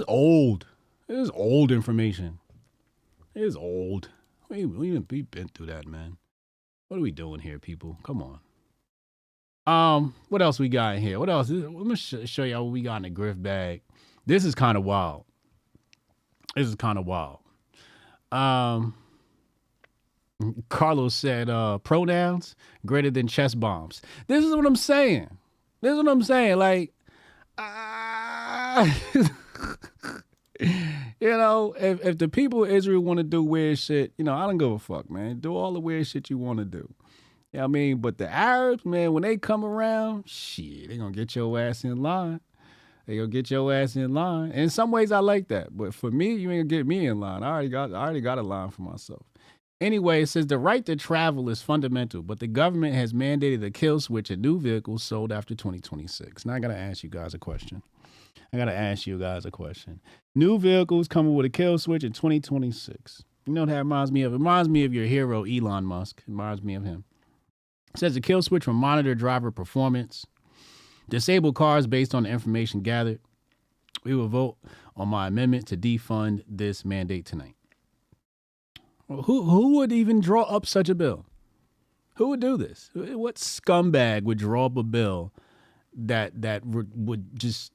old. This is old information. It is old. We've been through that, man. What are we doing here, people? Come on. What else we got in here? What else? Let me show y'all what we got in the Grift bag. This is kind of wild. Carlos said pronouns greater than chest bombs. This is what I'm saying. Like, you know, if the people of Israel want to do weird shit, you know, I don't give a fuck, man. Do all the weird shit you want to do. You know what I mean? But the Arabs, man, when they come around, shit, they gonna get your ass in line. And in some ways, I like that. But for me, you ain't gonna get me in line. I already got a line for myself. Anyway, it says the right to travel is fundamental, but the government has mandated a kill switch in new vehicles sold after 2026. Now I gotta ask you guys a question. New vehicles coming with a kill switch in 2026. You know what that reminds me of? It reminds me of your hero, Elon Musk. It reminds me of him. It says the kill switch will monitor driver performance, disable cars based on the information gathered. We will vote on my amendment to defund this mandate tonight. Who would even draw up such a bill? Who would do this? What scumbag would draw up a bill that would just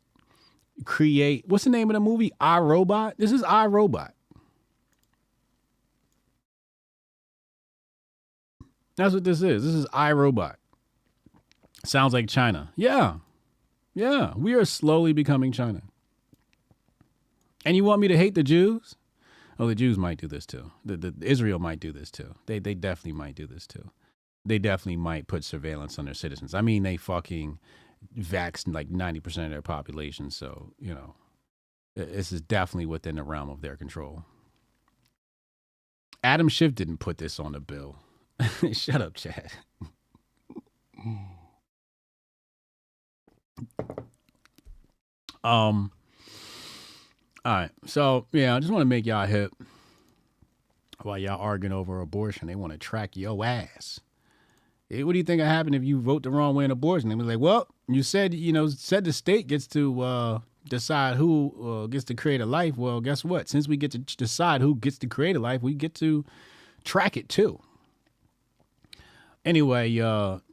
create, what's the name of the movie? iRobot? This is iRobot. That's what this is. This is iRobot. Sounds like China. Yeah. We are slowly becoming China. And you want me to hate the Jews? Oh, the Jews might do this too. The Israel might do this too. They definitely might do this too. They definitely might put surveillance on their citizens. I mean, they fucking vaxxed like 90% of their population. So, you know, This is definitely within the realm of their control. Adam Schiff didn't put this on the bill. Shut up, Chad. All right. So, yeah, I just want to make y'all hip. While y'all arguing over abortion, they want to track your ass. Hey, what do you think will happen if you vote the wrong way in abortion? They was like, well, you said, said the state gets to decide who gets to create a life. Well, guess what? Since we get to decide who gets to create a life, we get to track it too. Anyway,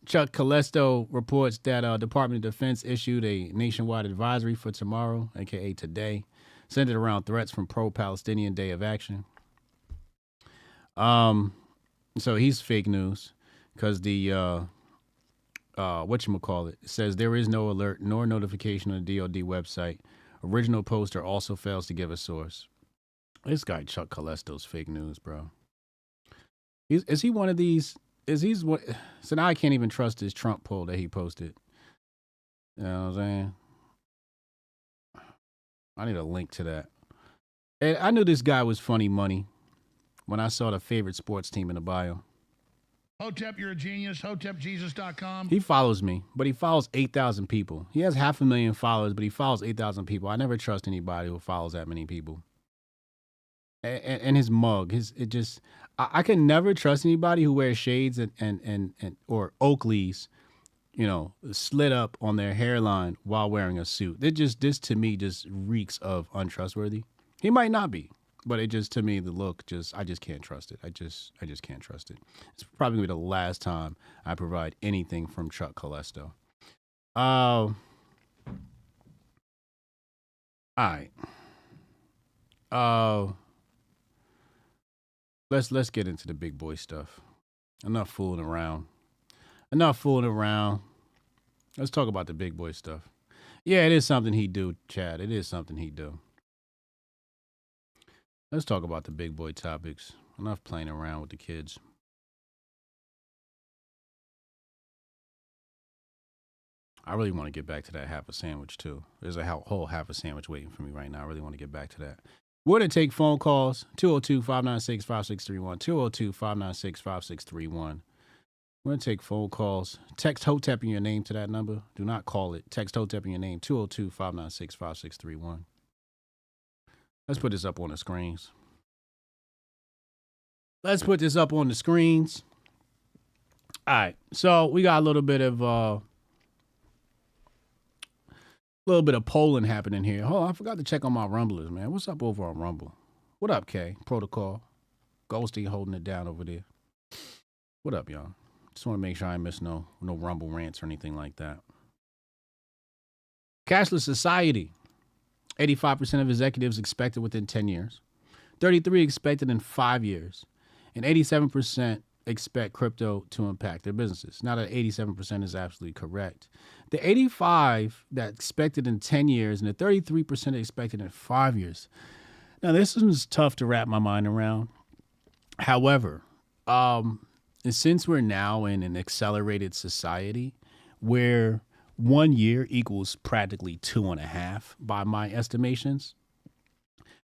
Chuck Callisto reports that Department of Defense issued a nationwide advisory for tomorrow, aka today, centered around threats from pro-Palestinian Day of Action. So he's fake news because the whatchamacallit says there is no alert nor notification on the DoD website. Original poster also fails to give a source. This guy Chuck Callisto's fake news, bro. Is he one of these? So now I can't even trust his Trump poll that he posted. You know what I'm saying? I need a link to that. And I knew this guy was funny money when I saw the favorite sports team in the bio. Hotep, you're a genius. HotepJesus.com. He follows me, but he follows 8,000 people. He has 500,000 followers, but he follows 8,000 people. I never trust anybody who follows that many people. And his mug, I can never trust anybody who wears shades and or Oakleys, slit up on their hairline while wearing a suit. This to me just reeks of untrustworthy. He might not be. But it just, to me, the look, I just can't trust it. I just can't trust it. It's probably going to be the last time I provide anything from Chuck Callisto. All right. Let's get into the big boy stuff. Enough fooling around. Let's talk about the big boy stuff. Yeah, it is something he do, Chad. It is something he do. Let's talk about the big boy topics. Enough playing around with the kids. I really want to get back to that half a sandwich, too. There's a whole half a sandwich waiting for me right now. I really want to get back to that. We're going to take phone calls. 202-596-5631. 202-596-5631. We're going to take phone calls. Text Hotep in your name to that number. Do not call it. Text Hotep in your name. 202-596-5631. Let's put this up on the screens. All right. So we got a little bit of polling happening here. Oh, I forgot to check on my Rumblers, man. What's up over on Rumble? What up, K? Protocol. Ghosty holding it down over there. What up, y'all? Just want to make sure I miss no Rumble rants or anything like that. Cashless society. 85% of executives expected within 10 years. 33% expected in 5 years. And 87% expect crypto to impact their businesses. Now that 87% is absolutely correct. The 85% that expected in 10 years and the 33% expected in 5 years. Now, this is tough to wrap my mind around. However, since we're now in an accelerated society where 1 year equals practically 2.5 by my estimations,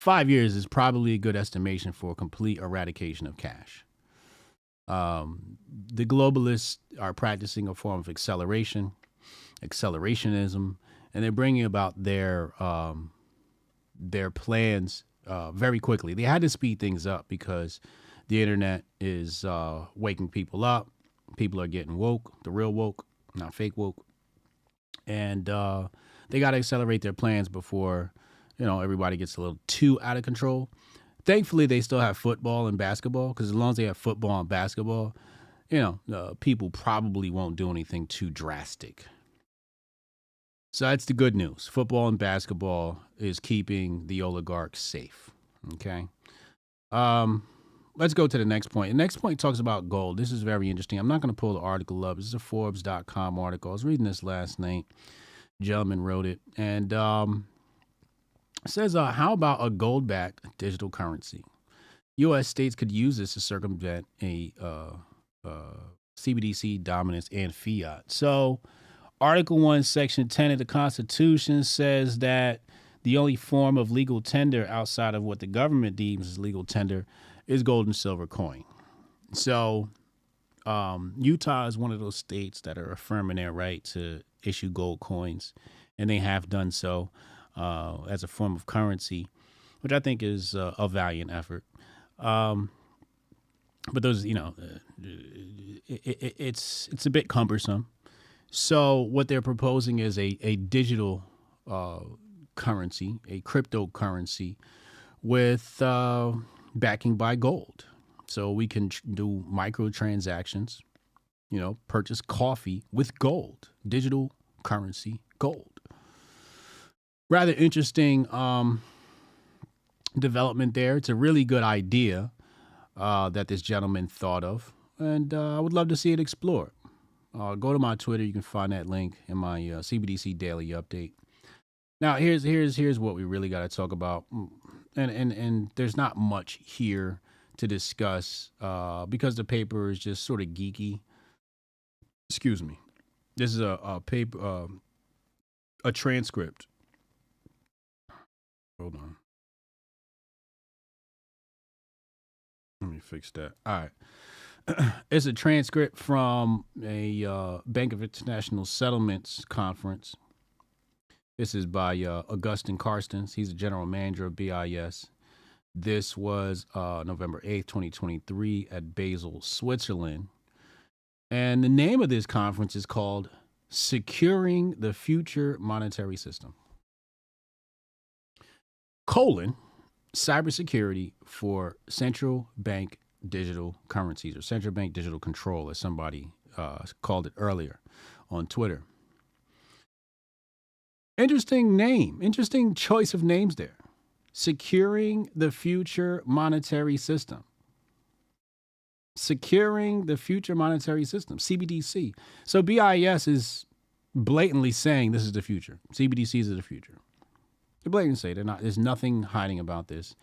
5 years is probably a good estimation for complete eradication of cash. The globalists are practicing a form of accelerationism, and they're bringing about their plans very quickly. They had to speed things up because the internet is waking people up. People are getting woke, the real woke, not fake woke. And they got to accelerate their plans before, everybody gets a little too out of control. Thankfully, they still have football and basketball, because as long as they have football and basketball, people probably won't do anything too drastic. So that's the good news. Football and basketball is keeping the oligarchs safe. Okay. Let's go to the next point. The next point talks about gold. This is very interesting. I'm not going to pull the article up. This is a Forbes.com article. I was reading this last night. Gentleman wrote it. And it says, how about a gold-backed digital currency? U.S. states could use this to circumvent a CBDC dominance and fiat. So Article 1, Section 10 of the Constitution says that the only form of legal tender outside of what the government deems as legal tender is gold and silver coin. So Utah is one of those states that are affirming their right to issue gold coins, and they have done so as a form of currency, which I think is a valiant effort. But those, it's a bit cumbersome. So what they're proposing is a digital currency, a cryptocurrency with backing by gold. So we can do microtransactions, purchase coffee with gold, digital currency, gold. Rather interesting development there. It's a really good idea that this gentleman thought of, and I would love to see it explored. Go to my Twitter. You can find that link in my CBDC daily update. Now, here's what we really got to talk about, and there's not much here to discuss because the paper is just sort of geeky. Excuse me. This is a paper, a transcript. Hold on. Let me fix that. All right. It's a transcript from a Bank of International Settlements conference. This is by Agustín Carsten. He's the general manager of BIS. This was November 8th, 2023 at Basel, Switzerland. And the name of this conference is called Securing the Future Monetary System: cybersecurity for central bank digital currencies, or central bank digital control, as somebody called it earlier on Twitter. Interesting name, interesting choice of names there. Securing the future monetary system. Securing the future monetary system, CBDC. So BIS is blatantly saying this is the future. CBDCs are the future. They blatantly say they're not. There's nothing hiding about this.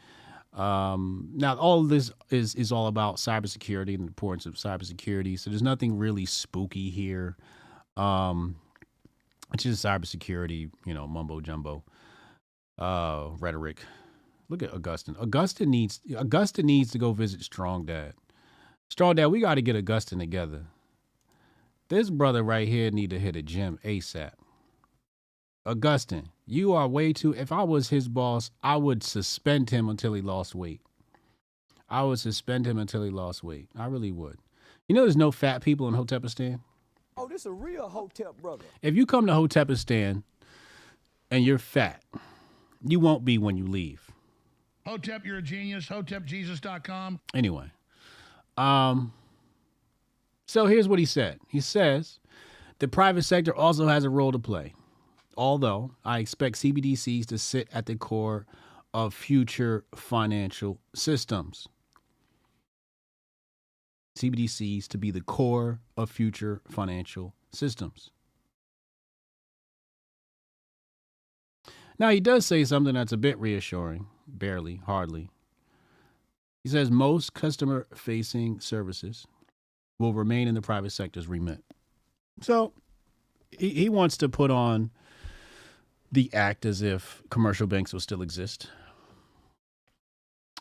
Now, all of this is all about cybersecurity and the importance of cybersecurity. So there's nothing really spooky here. It's just cybersecurity, mumbo jumbo, rhetoric. Look at Agustín. Agustín needs to go visit Strong Dad. Strong Dad, we got to get Agustín together. This brother right here need to hit a gym ASAP. Agustín, you are way too. If I was his boss, I would suspend him until he lost weight. I really would. There's no fat people in Hotepistan. Oh, this a real Hotep brother. If you come to Hotepistan and you're fat, you won't be when you leave. Hotep, you're a genius. HotepJesus.com. Anyway, so here's what he said. He says the private sector also has a role to play, although I expect CBDCs to sit at the core of future financial systems. CBDCs to be the core of future financial systems. Now, he does say something that's a bit reassuring, barely, hardly. He says most customer-facing services will remain in the private sector's remit. So he wants to put on the act as if commercial banks will still exist.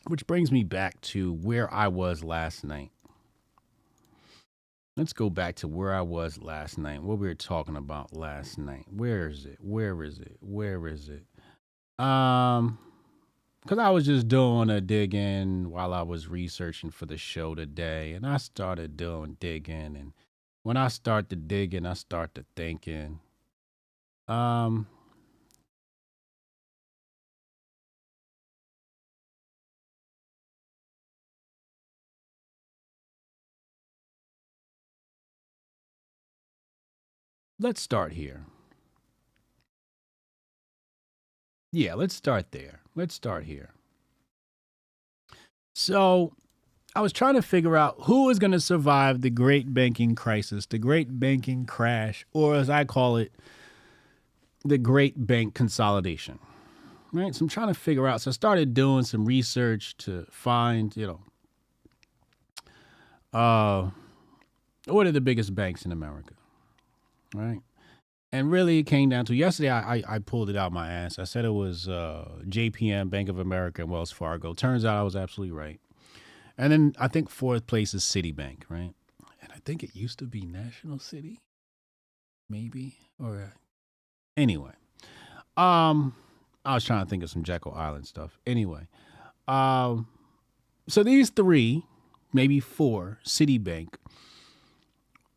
Which brings me back to where I was last night. Let's go back to where I was last night, what we were talking about last night. Where is it? Because I was just doing a dig-in while I was researching for the show today, and I started doing digging, and when I start to digging, I start to thinking. Let's start here. Yeah, let's start there. So I was trying to figure out who is going to survive the great banking crisis, the great banking crash, or as I call it, the great bank consolidation. Right? So I'm trying to figure out. So I started doing some research to find, what are the biggest banks in America? Right. And really, it came down to yesterday. I pulled it out my ass. I said it was JPM, Bank of America, and Wells Fargo. Turns out I was absolutely right. And then I think fourth place is Citibank, right? And I think it used to be National City, maybe, or anyway. I was trying to think of some Jekyll Island stuff. Anyway, so these three, maybe four, Citibank.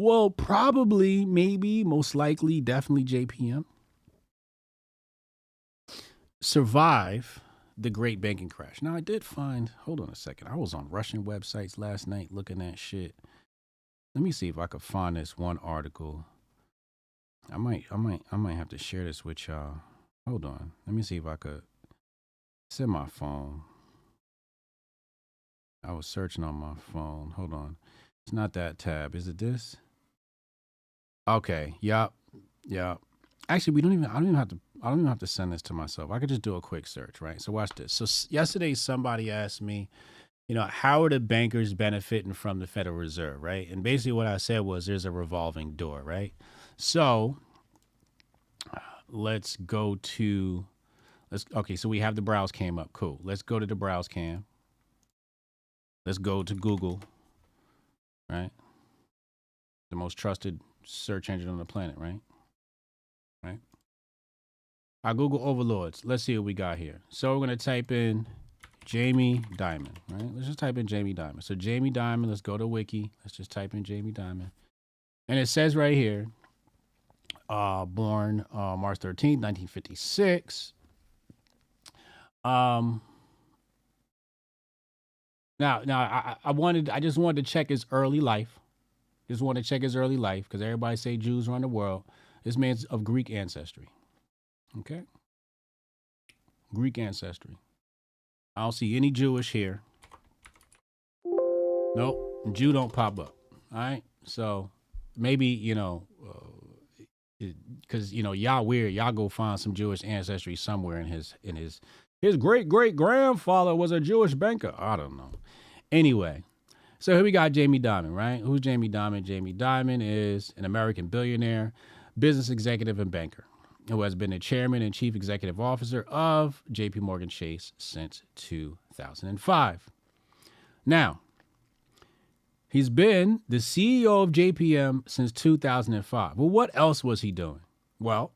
Well, probably, maybe, most likely, definitely JPM. Survive the great banking crash. Now, I did find, hold on a second. I was on Russian websites last night looking at shit. Let me see if I could find this one article. I might have to share this with y'all. Hold on. Let me see if I could. It's in my phone. I was searching on my phone. Hold on. It's not that tab. Is it this? Okay. Yup. Actually, I don't even have to send this to myself. I could just do a quick search, right? So watch this. So yesterday somebody asked me, how are the bankers benefiting from the Federal Reserve, right? And basically what I said was there's a revolving door, right? So let's go to so we have the browse cam up. Cool. Let's go to the browse cam. Let's go to Google, right? The most trusted search engine on the planet, right? Right? Our Google overlords. Let's see what we got here. So we're going to type in Jamie Dimon, right? Let's just type in Jamie Dimon. So Jamie Dimon, let's go to Wiki. Let's just type in Jamie Dimon. And it says right here, born March 13th, 1956. Now, I just wanted to check his early life. Because everybody say Jews run the world. This man's of Greek ancestry. Okay? Greek ancestry. I don't see any Jewish here. Nope. Jew don't pop up. All right? So maybe, because, y'all weird. Y'all go find some Jewish ancestry somewhere in his great-great-grandfather was a Jewish banker. I don't know. Anyway, so here we got Jamie Dimon, right? Who's Jamie Dimon? Jamie Dimon is an American billionaire, business executive, and banker who has been the chairman and chief executive officer of J.P. Morgan Chase since 2005. Now, he's been the CEO of JPM since 2005. Well, what else was he doing? Well,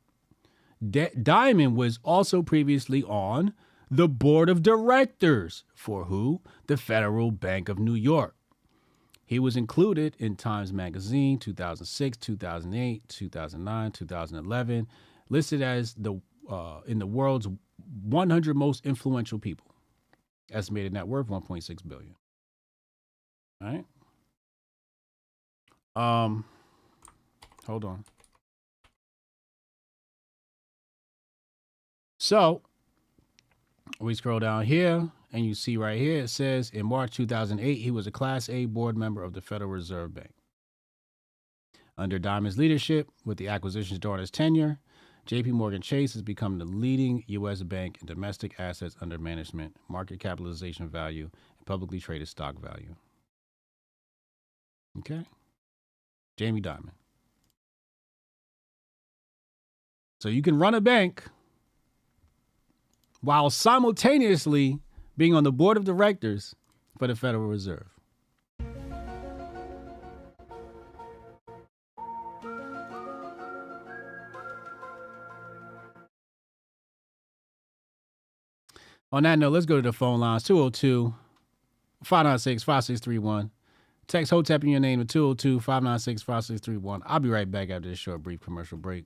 Dimon was also previously on the board of directors for who? The Federal Bank of New York. He was included in Times Magazine 2006, 2008, 2009, 2011, listed as in the world's 100 most influential people. Estimated net worth $1.6 billion. All right. Hold on. So we scroll down here and you see right here, it says in March 2008, he was a Class A board member of the Federal Reserve Bank. Under Dimon's leadership, with the acquisitions during his tenure, J.P. Morgan Chase has become the leading U.S. bank in domestic assets under management, market capitalization value, and publicly traded stock value. Okay? Jamie Dimon. So you can run a bank while simultaneously being on the board of directors for the Federal Reserve. On that note, let's go to the phone lines, 202-596-5631. Text Hotep in your name to 202-596-5631. I'll be right back after this short, brief commercial break.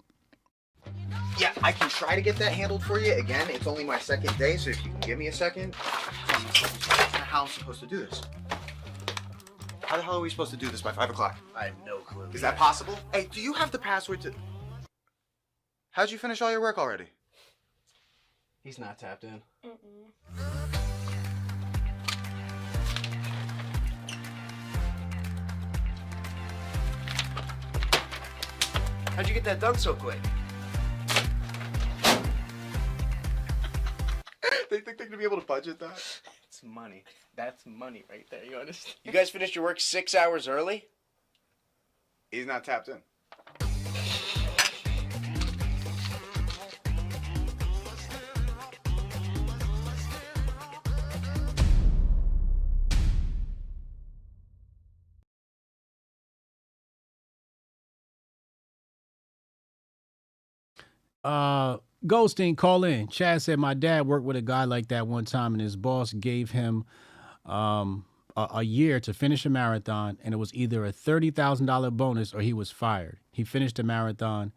Yeah, I can try to get that handled for you. Again, it's only my second day, so if you can give me a second. How am I supposed to do this? How the hell are we supposed to do this by 5 o'clock? I have no clue. Is that possible? Hey, do you have the password to... How'd you finish all your work already? He's not tapped in. How'd you get that done so quick? They think they're gonna be able to budget that? It's money. That's money right there. You understand? You guys finished your work 6 hours early? He's not tapped in. Goldstein, call in. Chad said my dad worked with a guy like that one time, and his boss gave him a year to finish a marathon, and it was either a $30,000 bonus or he was fired. He finished the marathon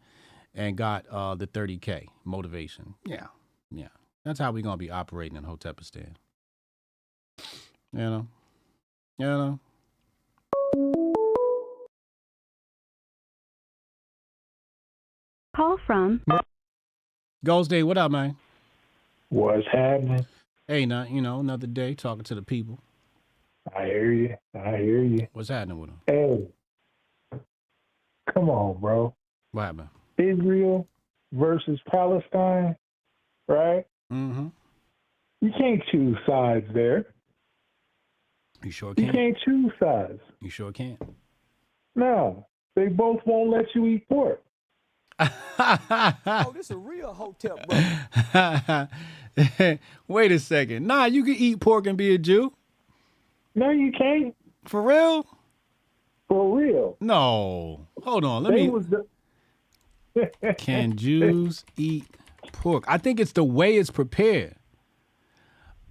and got the 30K motivation. Yeah. That's how we're gonna be operating in Hotepistan. You know. Call from Goldstein, what up, man? What's happening? Hey, another day talking to the people. I hear you. What's happening with them? Hey, come on, bro. What happened? Israel versus Palestine, right? Mm-hmm. You can't choose sides there. You sure can. You can't choose sides. You sure can. No, they both won't let you eat pork. Oh, this a real Hotep brother. Wait a second. Nah, you can eat pork and be a Jew. No, you can't. For real? For real. No. Hold on. Can Jews eat pork? I think it's the way it's prepared.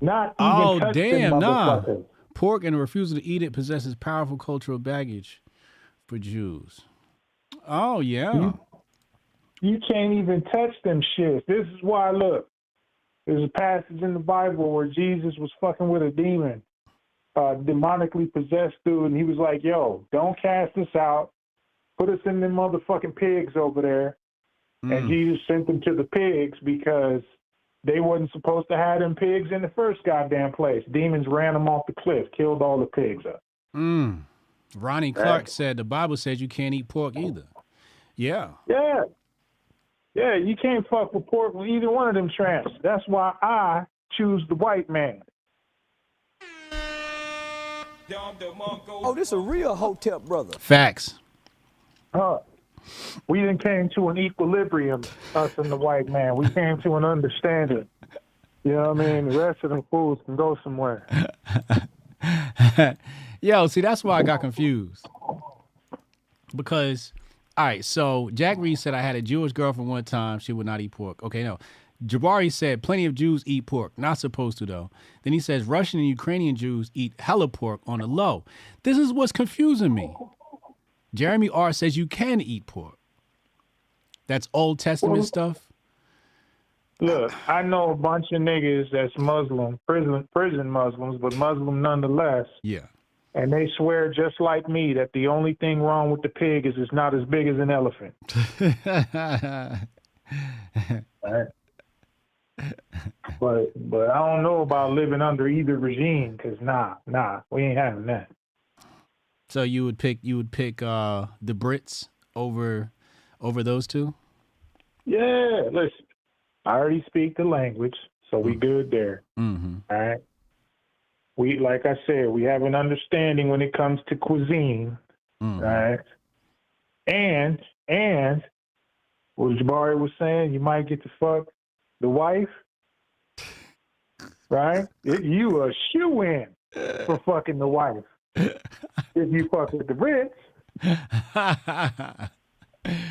Not even touch damn, them nah. motherfuckers. Pork and a refusal to eat it possesses powerful cultural baggage for Jews. Oh, yeah. You can't even touch them shit. This is why, look, there's a passage in the Bible where Jesus was fucking with a demon, demonically possessed dude, and he was like, yo, don't cast us out. Put us in them motherfucking pigs over there. And Jesus sent them to the pigs because they wasn't supposed to have them pigs in the first goddamn place. Demons ran them off the cliff, killed all the pigs up. Ronnie Clark said the Bible says you can't eat pork either. Yeah. Yeah, you can't fuck with pork with either one of them tramps. That's why I choose the white man. Oh, this a real Hotep brother. Facts. We done came to an equilibrium, us and the white man. We came to an understanding. You know what I mean? The rest of them fools can go somewhere. Yo, see, that's why I got confused. Because, all right, so Jack Reed said I had a Jewish girlfriend one time. She would not eat pork. Okay, no. Jabari said plenty of Jews eat pork. Not supposed to, though. Then he says Russian and Ukrainian Jews eat hella pork on the low. This is what's confusing me. Jeremy R. says you can eat pork. That's Old Testament stuff? Look, I know a bunch of niggas that's Muslim, prison Muslims, but Muslim nonetheless. Yeah. And they swear just like me that the only thing wrong with the pig is it's not as big as an elephant. Right? But I don't know about living under either regime, because nah, we ain't having that. So you would pick the Brits over those two? Yeah, listen, I already speak the language, so we good there. Mm-hmm. All right. We, like I said, we have an understanding when it comes to cuisine, right? And what Jabari was saying, you might get to fuck the wife, right? You a shoo-in for fucking the wife. If you fuck with the Brits.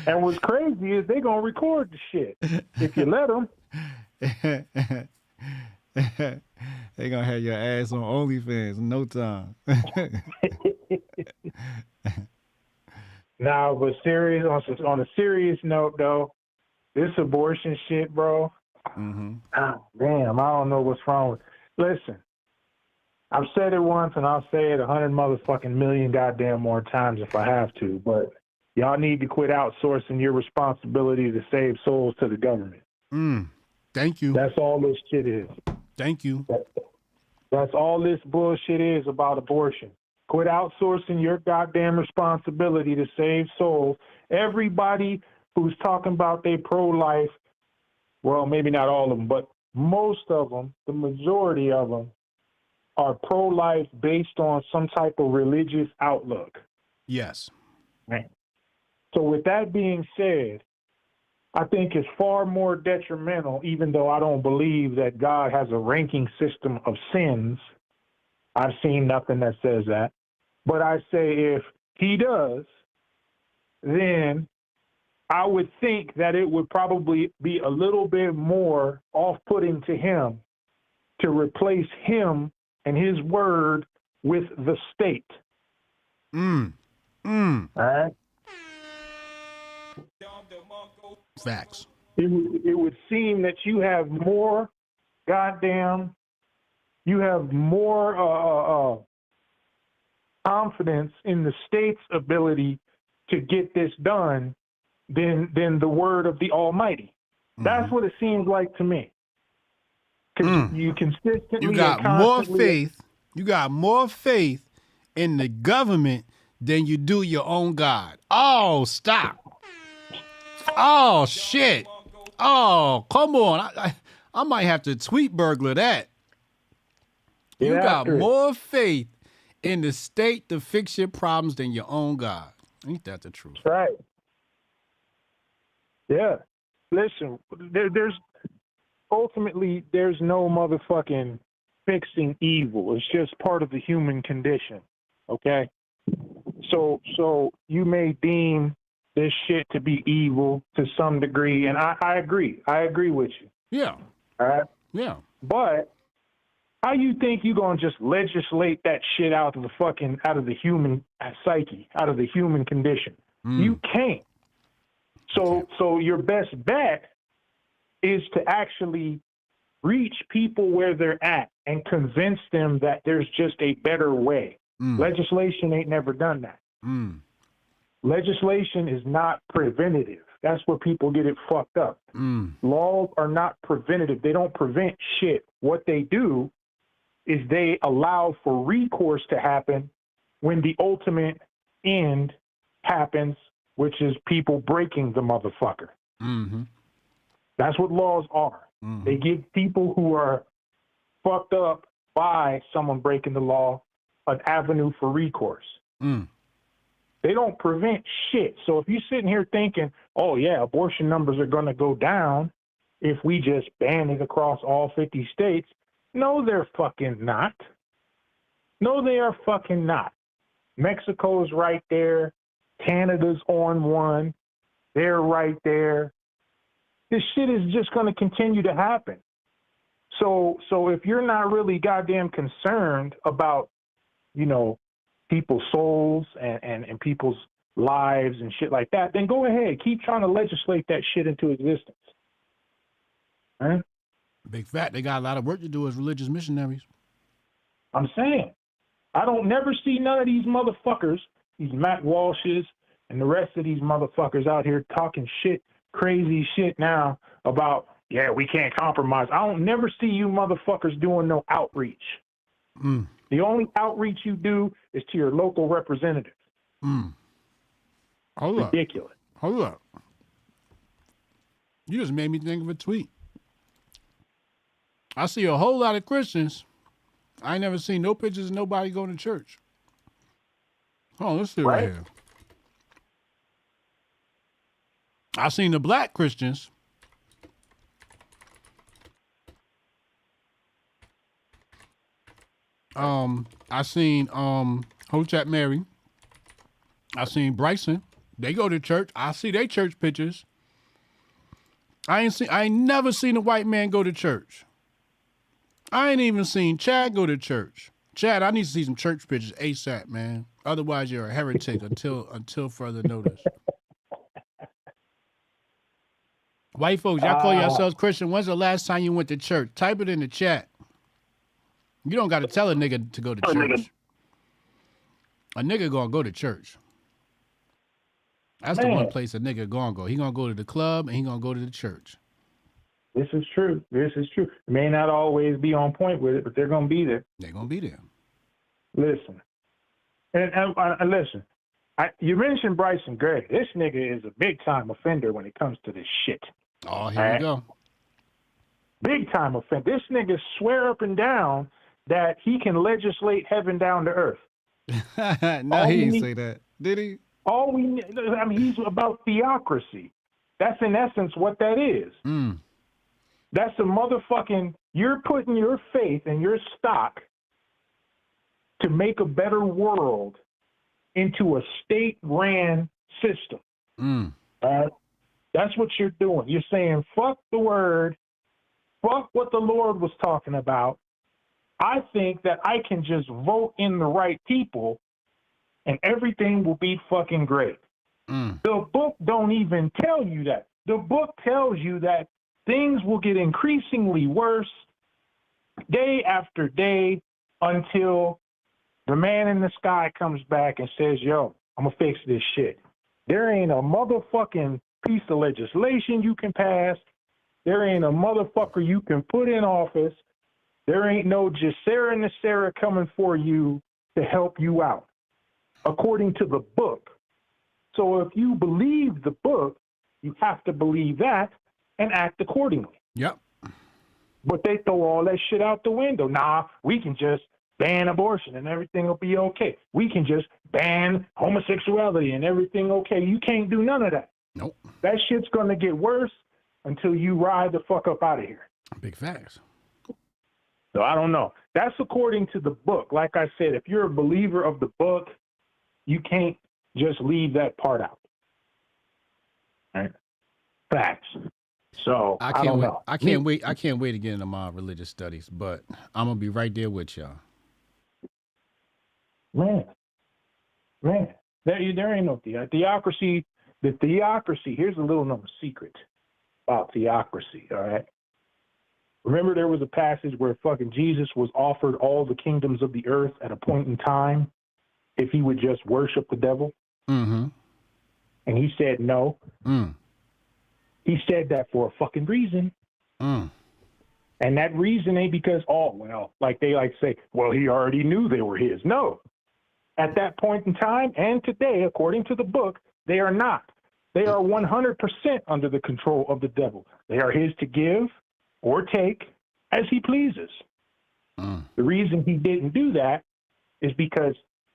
And what's crazy is they gonna record the shit if you let them. They gonna have your ass on OnlyFans in no time. Now, but on a serious note, though, this abortion shit, bro. Damn, I don't know what's wrong with. Listen, I've said it once, and I'll say it 100 motherfucking million goddamn more times if I have to. But y'all need to quit outsourcing your responsibility to save souls to the government. Thank you. That's all this shit is. Thank you. That's all this bullshit is about abortion. Quit outsourcing your goddamn responsibility to save souls. Everybody who's talking about they pro-life, well, maybe not all of them, but most of them, the majority of them, are pro-life based on some type of religious outlook. Yes. Right. So with that being said, I think it's far more detrimental, even though I don't believe that God has a ranking system of sins. I've seen nothing that says that. But I say if he does, then I would think that it would probably be a little bit more off-putting to him to replace him and his word with the state. All right? Facts. It would seem that you have more confidence in the state's ability to get this done than the word of the Almighty. That's what it seems like to me. Because you consistently, you got more faith. You got more faith in the government than you do your own God. Oh, stop. Oh, shit. Oh, come on. I might have to tweet burglar that. You got more faith in the state to fix your problems than your own God. Ain't that the truth? That's right. Yeah. Listen, there's ultimately no motherfucking fixing evil. It's just part of the human condition. Okay? So you may deem this shit to be evil to some degree, and I agree. I agree with you. Yeah. All right? Yeah. But how you think you gonna just legislate that shit out of the human psyche, out of the human condition? You can't. So your best bet is to actually reach people where they're at and convince them that there's just a better way. Legislation ain't never done that. Legislation is not preventative. That's where people get it fucked up. Laws are not preventative. They don't prevent shit. What they do is they allow for recourse to happen when the ultimate end happens, which is people breaking the motherfucker. That's what laws are. They give people who are fucked up by someone breaking the law an avenue for recourse. They don't prevent shit. So if you're sitting here thinking, oh yeah, abortion numbers are going to go down if we just ban it across all 50 states, no, they're fucking not. No, they are fucking not. Mexico's right there. Canada's on one. They're right there. This shit is just going to continue to happen. So if you're not really goddamn concerned about, people's souls and people's lives and shit like that, then go ahead. Keep trying to legislate that shit into existence. Right? Big fat. They got a lot of work to do as religious missionaries. I'm saying. I don't never see none of these motherfuckers, these Matt Walshes and the rest of these motherfuckers out here talking shit, crazy shit now about, yeah, we can't compromise. I don't never see you motherfuckers doing no outreach. The only outreach you do is to your local representatives. Ridiculous. Hold up. You just made me think of a tweet. I see a whole lot of Christians. I ain't never seen no pictures of nobody going to church. Oh, let's see right here. I seen the black Christians. I seen Hotep Mary. I seen Bryson. They go to church. I see they church pictures. I ain't never seen a white man go to church. I ain't even seen Chad go to church. Chad, I need to see some church pictures ASAP, man. Otherwise, you're a heretic until further notice. White folks, y'all call yourselves Christian. When's the last time you went to church? Type it in the chat. You don't got to tell a nigga to go to church. A nigga gonna go to church. That's the one place a nigga gonna go. He gonna go to the club and he gonna go to the church. This is true. This is true. May not always be on point with it, but they're gonna be there. They're gonna be there. Listen, and listen. You mentioned Bryson Gray. This nigga is a big time offender when it comes to this shit. Oh, here we go. Big time offender. This nigga swear up and down that he can legislate heaven down to earth. No, he didn't say that. Did he? He's about theocracy. That's in essence what that is. That's a motherfucking, you're putting your faith and your stock to make a better world into a state-ran system. That's what you're doing. You're saying, fuck the word, fuck what the Lord was talking about. I think that I can just vote in the right people and everything will be fucking great. The book don't even tell you that. The book tells you that things will get increasingly worse day after day until the man in the sky comes back and says, yo, I'm going to fix this shit. There ain't a motherfucking piece of legislation you can pass. There ain't a motherfucker you can put in office. There ain't no Jacera Nacera coming for you to help you out, according to the book. So if you believe the book, you have to believe that and act accordingly. Yep. But they throw all that shit out the window. Nah, we can just ban abortion and everything will be okay. We can just ban homosexuality and everything okay. You can't do none of that. Nope. That shit's going to get worse until you ride the fuck up out of here. Big facts. So I don't know. That's according to the book. Like I said, if you're a believer of the book, you can't just leave that part out. Right? Facts. So I don't know. I can't wait to get into my religious studies, but I'm gonna be right there with y'all. Man, there ain't no theocracy. The theocracy. Here's a little known secret about theocracy. All right. Remember, there was a passage where fucking Jesus was offered all the kingdoms of the earth at a point in time if he would just worship the devil. Mm-hmm. And he said no. He said that for a fucking reason. And that reason ain't because, like they like to say, well, he already knew they were his. No. At that point in time and today, according to the book, they are not. They are 100% under the control of the devil. They are his to give or take as he pleases. The reason he didn't do that is because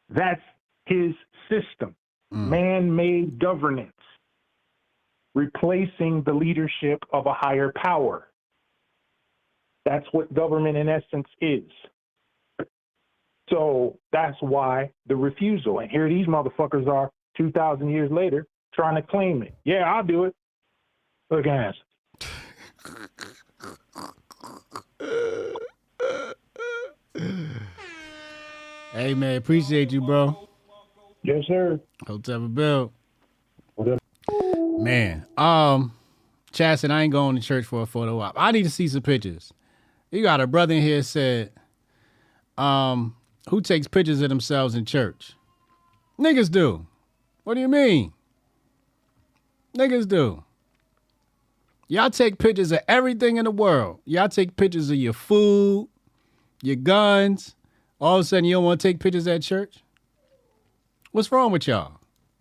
that's his system. Man-made governance, replacing the leadership of a higher power. That's what government in essence is. So that's why the refusal. And here these motherfuckers are 2,000 years later trying to claim it. Yeah, I'll do it. Look at Hey man, appreciate you, bro. Yes, sir. Hotep Bill. Man, Chad said I ain't going to church for a photo op. I need to see some pictures. You got a brother in here said, who takes pictures of themselves in church? Niggas do. What do you mean? Niggas do. Y'all take pictures of everything in the world. Y'all take pictures of your food, your guns. All of a sudden, you don't want to take pictures at church? What's wrong with y'all?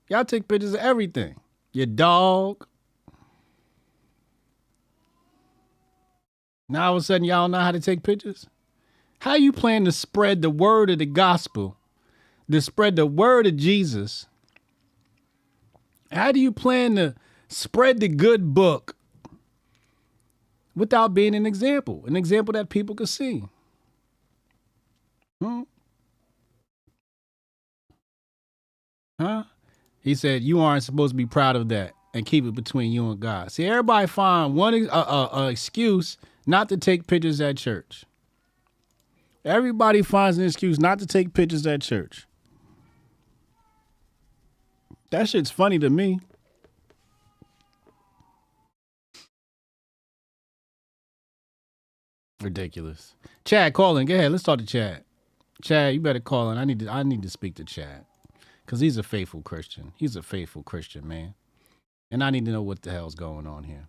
Y'all take pictures of everything. Your dog. Now all of a sudden, y'all don't know how to take pictures? How you plan to spread the word of the gospel, to spread the word of Jesus? How do you plan to spread the good book without being an example that people could see? Huh? He said, you aren't supposed to be proud of that and keep it between you and God. See, everybody find one excuse not to take pictures at church. Everybody finds an excuse not to take pictures at church. That shit's funny to me. Ridiculous. Chad, call in. Go ahead. Let's talk to Chad. Chad, you better call in. I need to speak to Chad. Because he's a faithful Christian. He's a faithful Christian, man. And I need to know what the hell's going on here.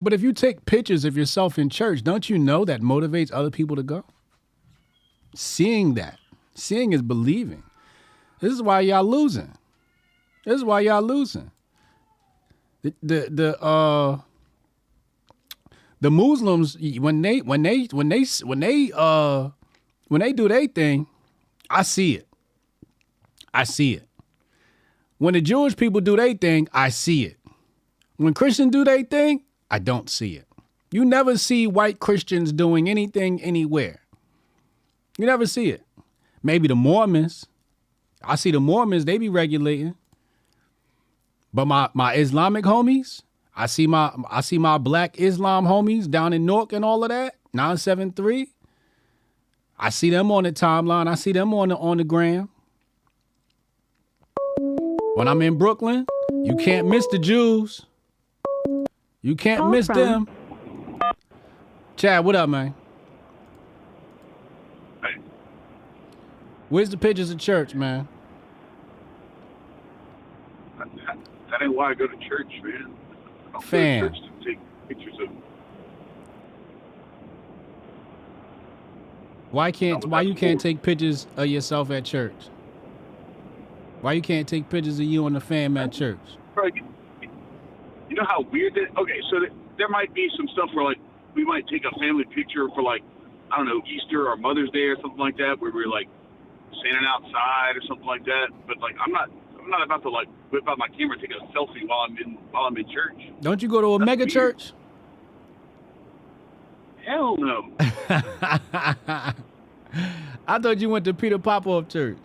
But if you take pictures of yourself in church, don't you know that motivates other people to go? Seeing is believing. This is why y'all losing. The Muslims, when they do their thing, I see it. When the Jewish people do their thing, I see it. When Christians do their thing, I don't see it. You never see white Christians doing anything anywhere. You never see it. Maybe the Mormons. I see the Mormons, they be regulating. But my Islamic homies, I see my black Islam homies down in Newark and all of that, 973. I see them on the timeline. I see them on the gram. When I'm in Brooklyn, you can't miss the Jews. You can't miss them. Chad, what up, man? Hey. Where's the pictures of church, man? That ain't why I go to church, man. I don't Fam. go to church to take pictures of. Why you can't take pictures of yourself at church? Why you can't take pictures of you and the fam at church? Right. You know how weird that? Okay, so there might be some stuff where, like, we might take a family picture for, like, I don't know, Easter or Mother's Day or something like that, where we're, like, standing outside or something like that. But, like, I'm not about to, like, whip out my camera and take a selfie while I'm in church. Don't you go to a mega church? Hell no. I thought you went to Peter Popoff Church.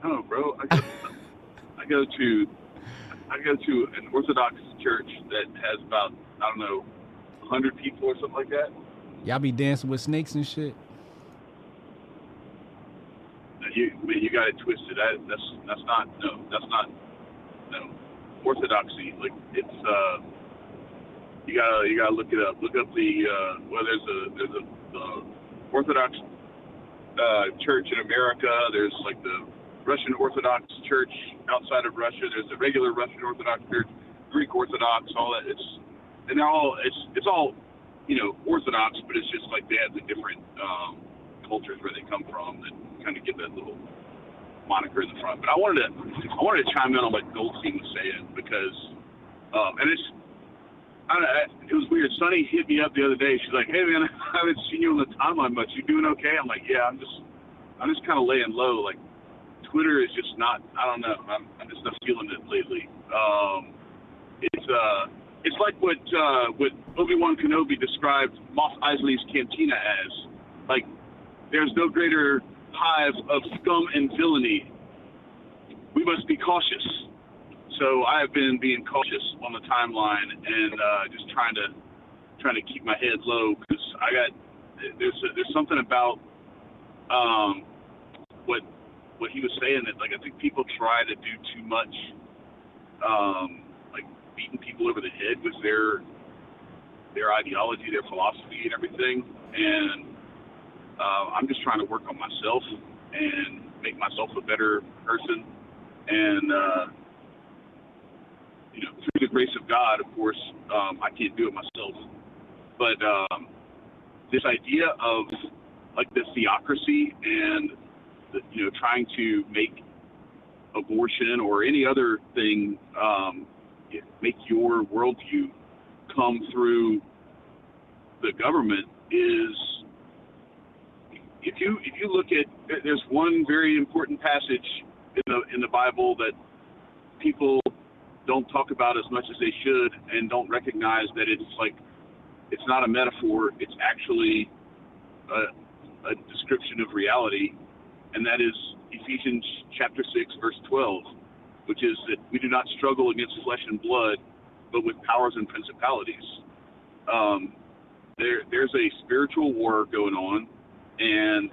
No, bro. I go to an Orthodox church that has about, I don't know, 100 people or something like that. Y'all be dancing with snakes and shit. You got it twisted. That's not orthodoxy. Like, it's you gotta look it up. Look up the there's a Orthodox church in America. There's like the Russian Orthodox Church outside of Russia. There's the regular Russian Orthodox Church, Greek Orthodox, all that. It's all Orthodox, but it's just like they have the different cultures where they come from that kind of get that little moniker in the front. But I wanted to chime in on what Goldstein was saying because it was weird. Sonny hit me up the other day. She's like, "Hey man, I haven't seen you on the timeline much. You doing okay?" I'm like, "Yeah, I'm just kind of laying low. Like, Twitter is just not. I don't know. I'm just not feeling it lately. It's like what Obi-Wan Kenobi described Mos Eisley's cantina as. Like, there's no greater hive of scum and villainy. We must be cautious." So I have been being cautious on the timeline and just trying to keep my head low because there's something about what he was saying that, like, I think people try to do too much, like beating people over the head with their ideology, their philosophy, and everything. And I'm just trying to work on myself and make myself a better person. And through the grace of God, of course, I can't do it myself. But this idea of like the theocracy and trying to make abortion or any other thing make your worldview come through the government is, if you look at, there's one very important passage in the Bible that people don't talk about as much as they should and don't recognize that it's not a metaphor, it's actually a description of reality, and that is Ephesians chapter 6 verse 12, which is that we do not struggle against flesh and blood, but with powers and principalities. There's a spiritual war going on, and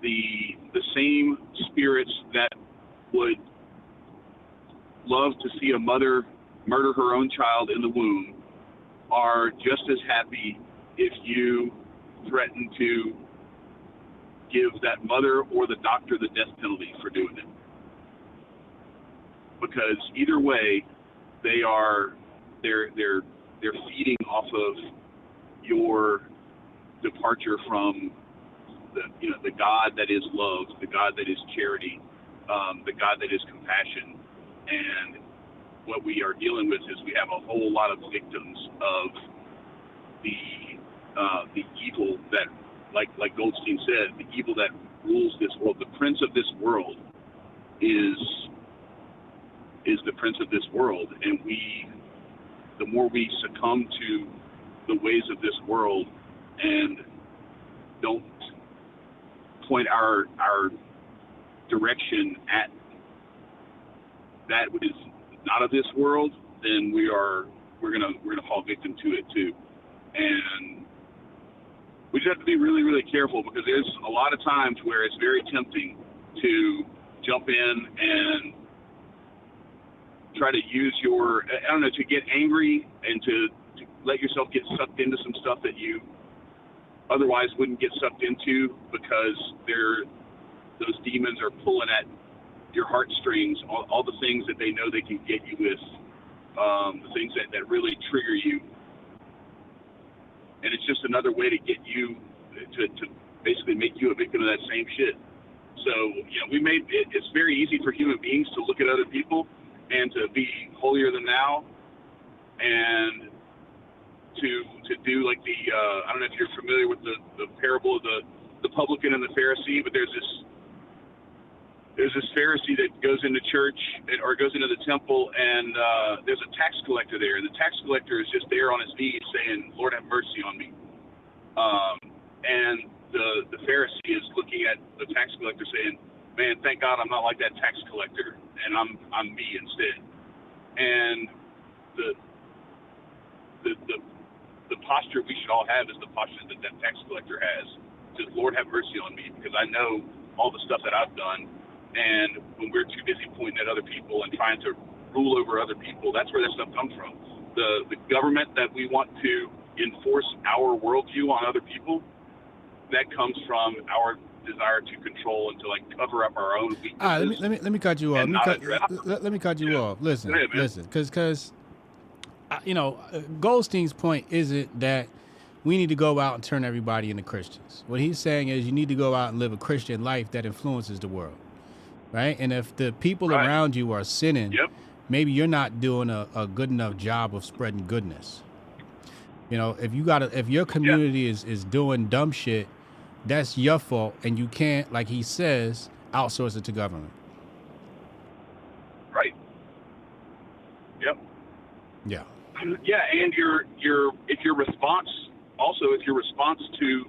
the same spirits that would love to see a mother murder her own child in the womb are just as happy if you threaten to give that mother or the doctor the death penalty for doing it. Because either way, they're feeding off of your departure from the God that is love, the God that is charity, the God that is compassion. And what we are dealing with is we have a whole lot of victims of the evil that, like Goldstein said, the evil that rules this world. The prince of this world is the prince of this world, and the more we succumb to the ways of this world and don't point our direction at that is not of this world, then we're gonna fall victim to it too. And we just have to be really, really careful, because there's a lot of times where it's very tempting to jump in and try to use to get angry and to let yourself get sucked into some stuff that you otherwise wouldn't get sucked into, because those demons are pulling at your heartstrings, all the things that they know they can get you with, the things that really trigger you. And it's just another way to get you to basically make you a victim of that same shit. So, it's very easy for human beings to look at other people and to be holier than thou, and to do like I don't know if you're familiar with the parable of the publican and the Pharisee, but there's this Pharisee that goes into church or goes into the temple, and there's a tax collector there, and the tax collector is just there on his knees saying, "Lord, have mercy on me." And the Pharisee is looking at the tax collector saying, "Man, thank God I'm not like that tax collector, and I'm me instead." And the posture we should all have is the posture that tax collector has. Says, "Lord, have mercy on me, because I know all the stuff that I've done." And when we're too busy pointing at other people and trying to rule over other people, that's where that stuff comes from. The government that we want to enforce our worldview on other people, that comes from our desire to control and to cover up our own weaknesses. All right, let me cut you off. Let me cut you off. Listen, because Goldstein's point isn't that we need to go out and turn everybody into Christians. What he's saying is you need to go out and live a Christian life that influences the world, right? And if the people around you are sinning, maybe you're not doing a good enough job of spreading goodness. If your community is doing dumb shit, that's your fault, and you can't, like he says, outsource it to government. Right. Yep. Yeah. Yeah, and if your response to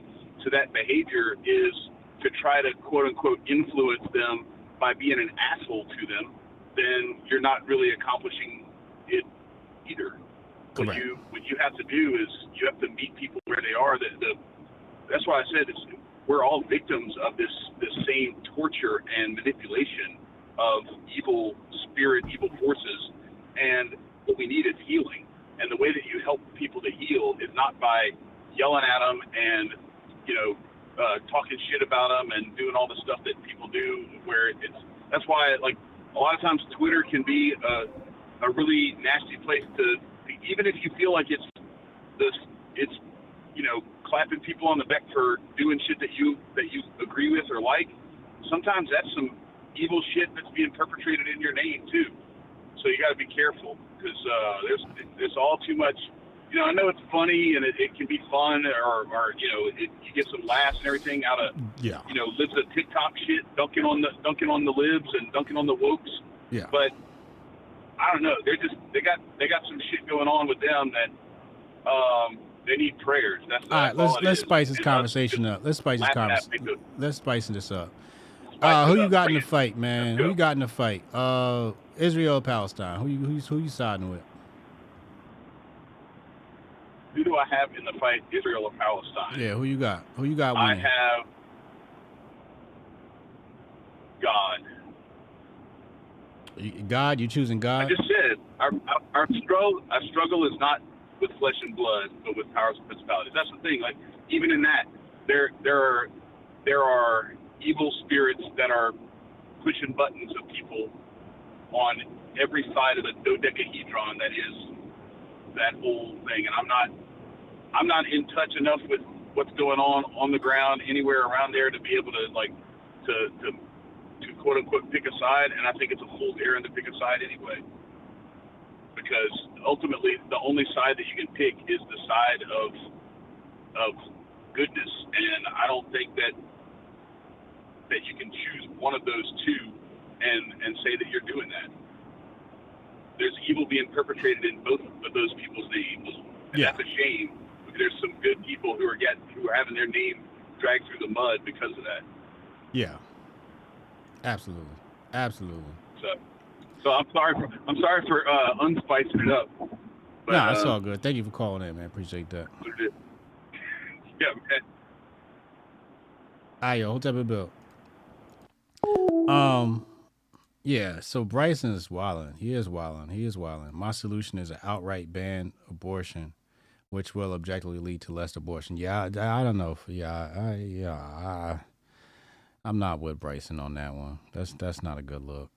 that behavior is to try to quote unquote influence them by being an asshole to them, then you're not really accomplishing it either. What you have to do is you have to meet people where they are. That's why I said we're all victims of this same torture and manipulation of evil spirit, evil forces, and what we need is healing. And the way that you help people to heal is not by yelling at them and talking shit about them and doing all the stuff that people do. That's why a lot of times Twitter can be a really nasty place to. Even if you feel like it's clapping people on the back for doing shit that you agree with or like, sometimes that's some evil shit that's being perpetrated in your name too. So you got to be careful, because there's all too much. I know it's funny and it can be fun, or you get some laughs and everything out of libs of TikTok shit, dunking on the libs and dunking on the wokes. Yeah. But I don't know. They got some shit going on with them that they need prayers. That's all right. Let's spice this conversation up. Let's spice this up. Who you got in the fight, man? Who you got in the fight? Israel or Palestine? Who you siding with? Who do I have in the fight, Israel or Palestine? Yeah, who you got? Who you got winning? I have God. God, you choosing God? I just said our struggle is not with flesh and blood, but with powers and principalities. That's the thing. Even in that, there are evil spirits that are pushing buttons of people on every side of the dodecahedron that is that whole thing. And I'm not in touch enough with what's going on the ground anywhere around there to be able to to quote unquote pick a side. And I think it's a fool's errand to pick a side anyway, because ultimately the only side that you can pick is the side of goodness. And I don't think that you can choose one of those two and say that you're doing that. There's evil being perpetrated in both of those people's names, and that's a shame. There's some good people who are having their name dragged through the mud because of that. Yeah, absolutely. So So I'm sorry for unspicing it up. But, No, it's all good. Thank you for calling in, man. Appreciate that. Yeah, man. All right, yo, hold up a bill. Yeah, so Bryson is wilding. He is wilding. My solution is an outright ban abortion, which will objectively lead to less abortion. Yeah, I don't know. I'm not with Bryson on that one. That's not a good look.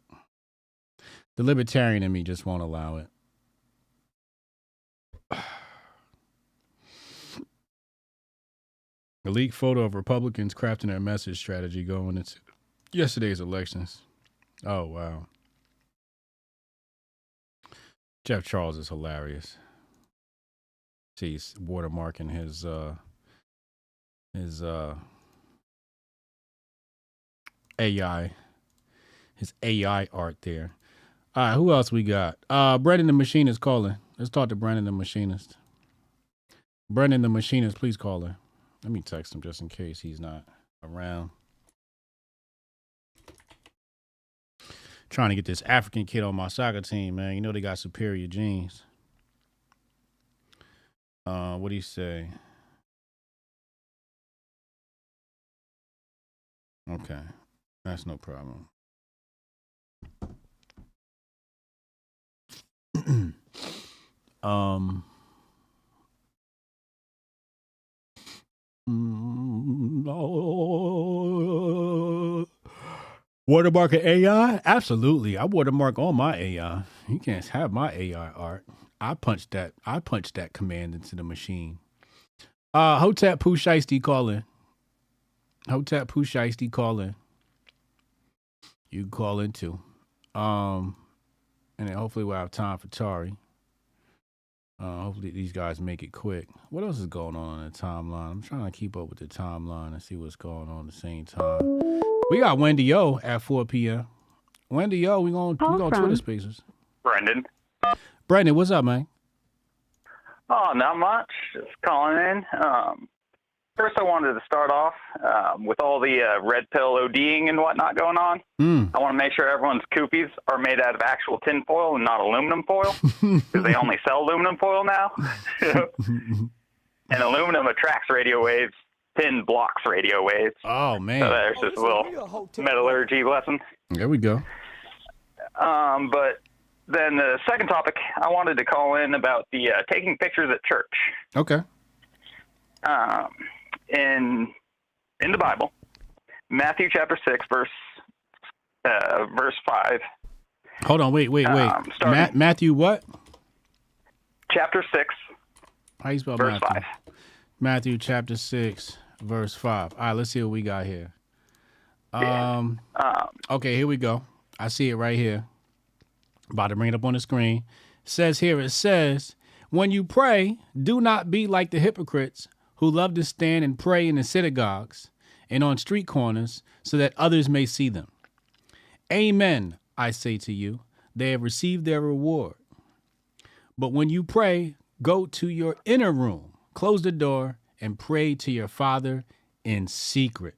The libertarian in me just won't allow it. A leaked photo of Republicans crafting their message strategy going into yesterday's elections. Oh, wow. Jeff Charles is hilarious. See, he's watermarking his AI art there. All right, who else we got? Brendan the Machinist calling. Let's talk to Brendan the Machinist. Brendan the Machinist, please call her. Let me text him just in case he's not around. Trying to get this African kid on my soccer team, man. You know they got superior genes. What do you say? Okay, that's no problem. Watermark an AI? Absolutely. I watermark all my AI. You can't have my AI art. I punched that command into the machine. Hotep Shiesty calling. Hotep Shiesty calling. You can call in too. And then hopefully we'll have time for Tari. Hopefully these guys make it quick. What else is going on in the timeline? I'm trying to keep up with the timeline and see what's going on at the same time. We got Wendy O at 4 p.m. Wendy O, we going Twitter Spaces. Brendan, what's up, man? Oh, not much. Just calling in. First, I wanted to start off with all the red pill ODing and whatnot going on. I want to make sure everyone's koopies are made out of actual tin foil and not aluminum foil, because they only sell aluminum foil now. And aluminum attracts radio waves. Tin blocks radio waves. Oh, man. So there's this little metallurgy lesson. There we go. But then the second topic, I wanted to call in about the taking pictures at church. Okay. In the Bible, Matthew chapter 6, verse 5. Hold on, wait. Matthew what? Chapter 6. How you spell verse Matthew? 5. Matthew chapter 6, verse 5. All right, let's see what we got here. Okay, here we go. I see it right here. About to bring it up on the screen. It says, when you pray, do not be like the hypocrites who love to stand and pray in the synagogues and on street corners so that others may see them. Amen, I say to you, they have received their reward. But when you pray, go to your inner room, close the door, and pray to your Father in secret.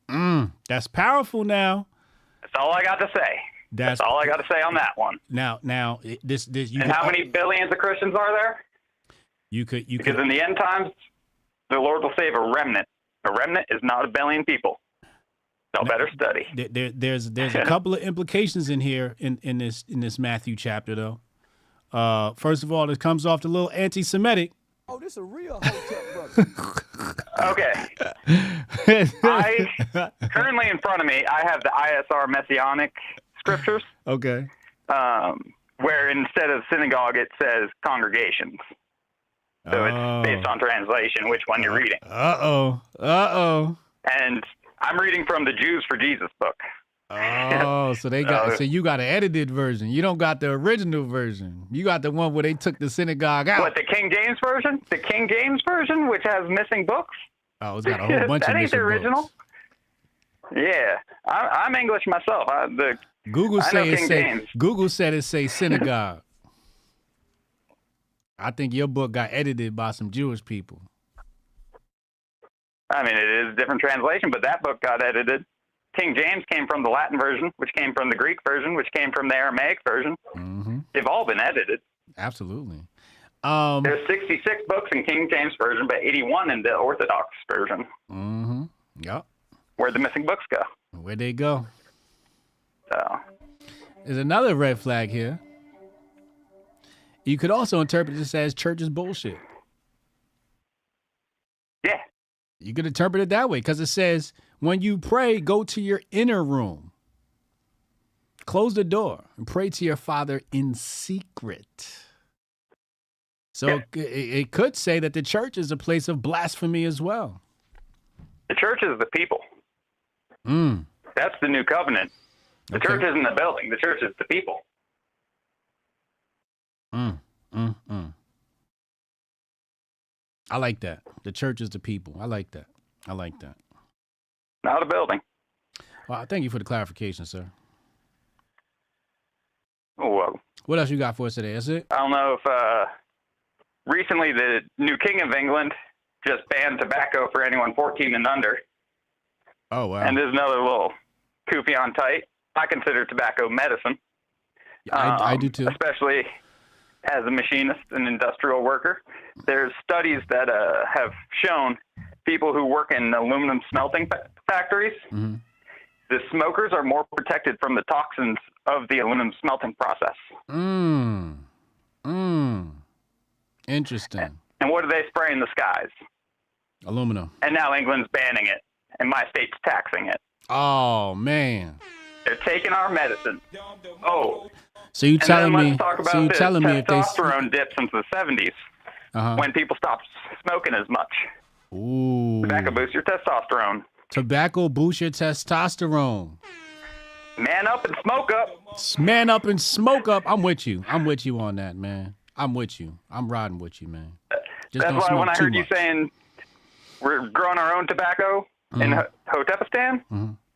That's powerful now. That's all I got to say. That's all I got to say on that one. Now, this. You and how many billions of Christians are there? Because in the end times, the Lord will save a remnant. A remnant is not a billion people. Y'all better study. There's a couple of implications in here in this Matthew chapter though. First of all, it comes off a little anti-Semitic. Oh, this is a real Hotep brother. Okay. Currently in front of me, I have the ISR Messianic scriptures. Okay. Where instead of synagogue, it says congregations. So it's based on translation, which one you're reading. Uh-oh. And I'm reading from the Jews for Jesus book. Oh, so so you got an edited version. You don't got the original version. You got the one where they took the synagogue out. What, the King James version? The King James version, which has missing books? Oh, it's got a whole bunch of missing books. That ain't the original? Books. Yeah. I'm English myself. Google said it say synagogue. I think your book got edited by some Jewish people. I mean, it is a different translation, but that book got edited. King James came from the Latin version, which came from the Greek version, which came from the Aramaic version. Mm-hmm. They've all been edited. Absolutely. There's 66 books in King James version, but 81 in the Orthodox version. Mm-hmm. Yep. Where'd the missing books go? Where'd they go? So there's another red flag here. You could also interpret this as church is bullshit. Yeah. You could interpret it that way because it says, when you pray, go to your inner room. Close the door and pray to your Father in secret. So it could say that the church is a place of blasphemy as well. The church is the people. That's the new covenant. The church isn't the building. The church is the people. I like that. The church is the people. I like that. I like that. Not a building. Well, thank you for the clarification, sir. Oh, well. What else you got for us today? That's it? I don't know if recently the new King of England just banned tobacco for anyone 14 and under. Oh, wow. And there's another little koofy on tight. I consider tobacco medicine. Yeah, I do too. Especially as a machinist and industrial worker. There's studies that have shown people who work in aluminum smelting factories, the smokers are more protected from the toxins of the aluminum smelting process. Interesting. And what do they spray in the skies? Aluminum. And now England's banning it, and my state's taxing it. Oh, man. They're taking our medicine. Oh. So you telling me? Let's talk about so you this telling me if they? Testosterone dip since the 70s, when people stopped smoking as much. Ooh. Tobacco boosts your testosterone. Tobacco boosts your testosterone. Man up and smoke up. Man up and smoke up. I'm with you. I'm with you on that, man. I'm with you. I'm riding with you, man. Just That's why when I heard you saying we're growing our own tobacco in Hotepistan,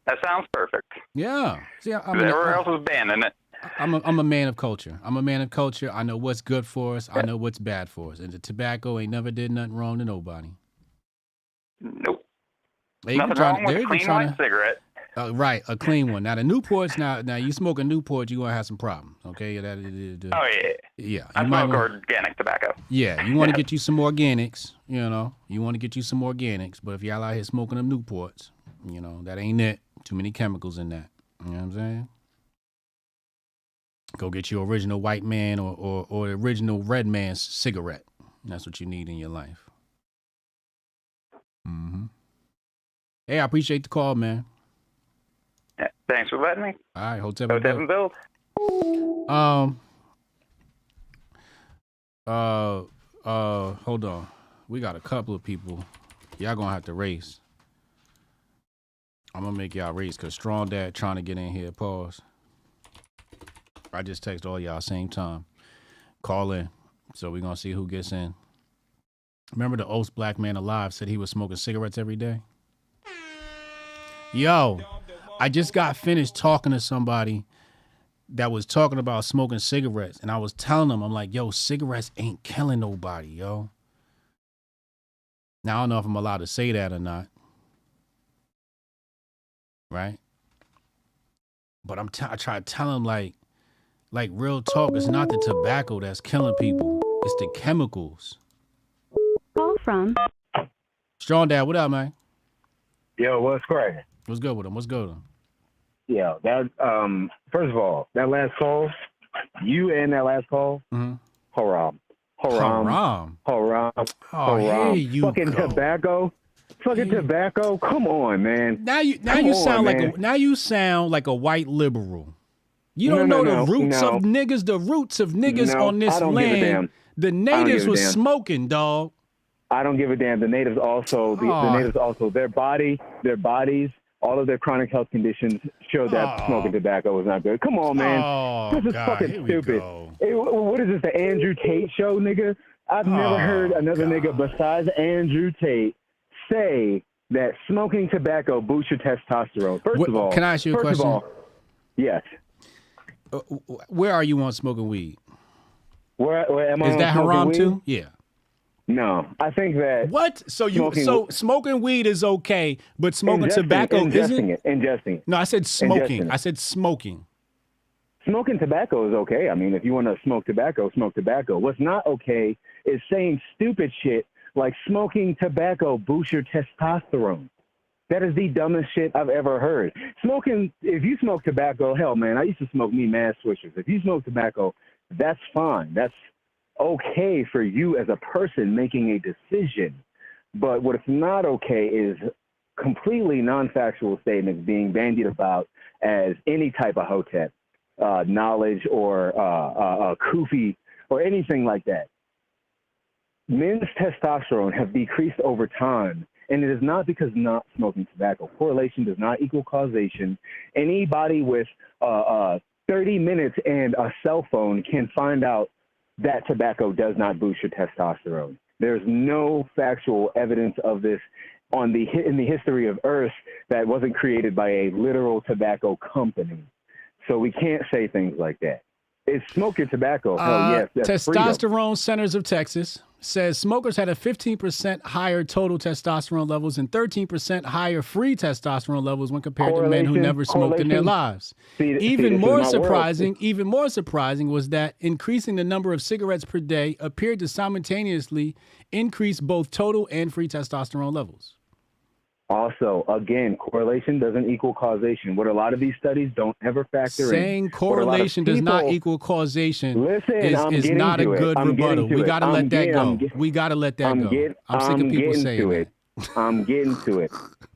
that sounds perfect. Yeah. See, everywhere else is banning it. I'm a man of culture. I'm a man of culture. I know what's good for us. I know what's bad for us. And the tobacco ain't never did nothing wrong to nobody. Nope. Nothing wrong with a clean white cigarette. Right, a clean one. Now the Newports. Now you smoke a Newport, you're gonna have some problems. Okay, Oh yeah. Yeah. I smoke organic tobacco. Yeah, you want to get you some organics. You know, you want to get you some organics. But if y'all out here smoking them Newports, you know that ain't it. Too many chemicals in that. You know what I'm saying? Go get your original white man or the original red man's cigarette. That's what you need in your life. Hey, I appreciate the call, man. Yeah, thanks for letting me. All right, Hotep and build. Hold on. We got a couple of people. Y'all gonna have to race. I'm gonna make y'all race because Strong Dad trying to get in here. Pause. I just text all y'all same time. Call in. So we're gonna see who gets in. Remember the oldest black man alive said he was smoking cigarettes every day? Yo, I just got finished talking to somebody that was talking about smoking cigarettes. And I was telling them, I'm like, yo, cigarettes ain't killing nobody, yo. Now, I don't know if I'm allowed to say that or not. Right? But I try to tell them, like real talk, it's not the tobacco that's killing people. It's the chemicals. Call from Strong Dad, what up, man? Yo, what's cracking? What's good with him? What's good with him? Yeah, that first of all, that last call, you and that last call, haram. Oh, here you fucking go. Tobacco. Fucking tobacco. Come on, man. Now you sound like a white liberal. You don't No, know no, the roots no. of niggas. The roots of niggas No, on this I don't give a land. damn. The natives give a was damn. smoking, dog. I don't give a damn. The natives also, the natives also, their bodies, all of their chronic health conditions show that smoking tobacco is not good. Come on, man. This is God, fucking here we stupid. go. Hey, what is this, the Andrew Tate show, nigga? I've never heard another nigga besides Andrew Tate say that smoking tobacco boosts your testosterone. First of all, can I ask you a question? First of all, yes. Where are you on smoking weed? Where am I Is on that smoking haram weed? too? Yeah. No, I think that what? So smoking weed is okay, but smoking tobacco isn't? Ingesting it. No, I said smoking. Ingesting it. I said smoking. Smoking tobacco is okay. I mean, if you want to smoke tobacco, smoke tobacco. What's not okay is saying stupid shit like smoking tobacco boosts your testosterone. That is the dumbest shit I've ever heard. If you smoke tobacco, hell, man, I used to smoke mad swishers. If you smoke tobacco, that's fine. That's okay for you as a person making a decision. But what is not okay is completely non-factual statements being bandied about as any type of hotep, knowledge or kufi or anything like that. Men's testosterone have decreased over time, and it is not because not smoking tobacco. Correlation does not equal causation. Anybody with 30 minutes and a cell phone can find out that tobacco does not boost your testosterone. There's no factual evidence of this in the history of Earth that wasn't created by a literal tobacco company. So we can't say things like that. It's smoking tobacco. Hell yes. That's Testosterone freedom. Centers of Texas says smokers had a 15% higher total testosterone levels and 13% higher free testosterone levels when compared to men who never smoked in their lives. Even more surprising was that increasing the number of cigarettes per day appeared to simultaneously increase both total and free testosterone levels. Also, again, correlation doesn't equal causation. What a lot of these studies don't ever factor in. Saying correlation does not equal causation is not a good rebuttal. We got to let that go. We got to let that go. I'm sick of people saying that. I'm getting to it.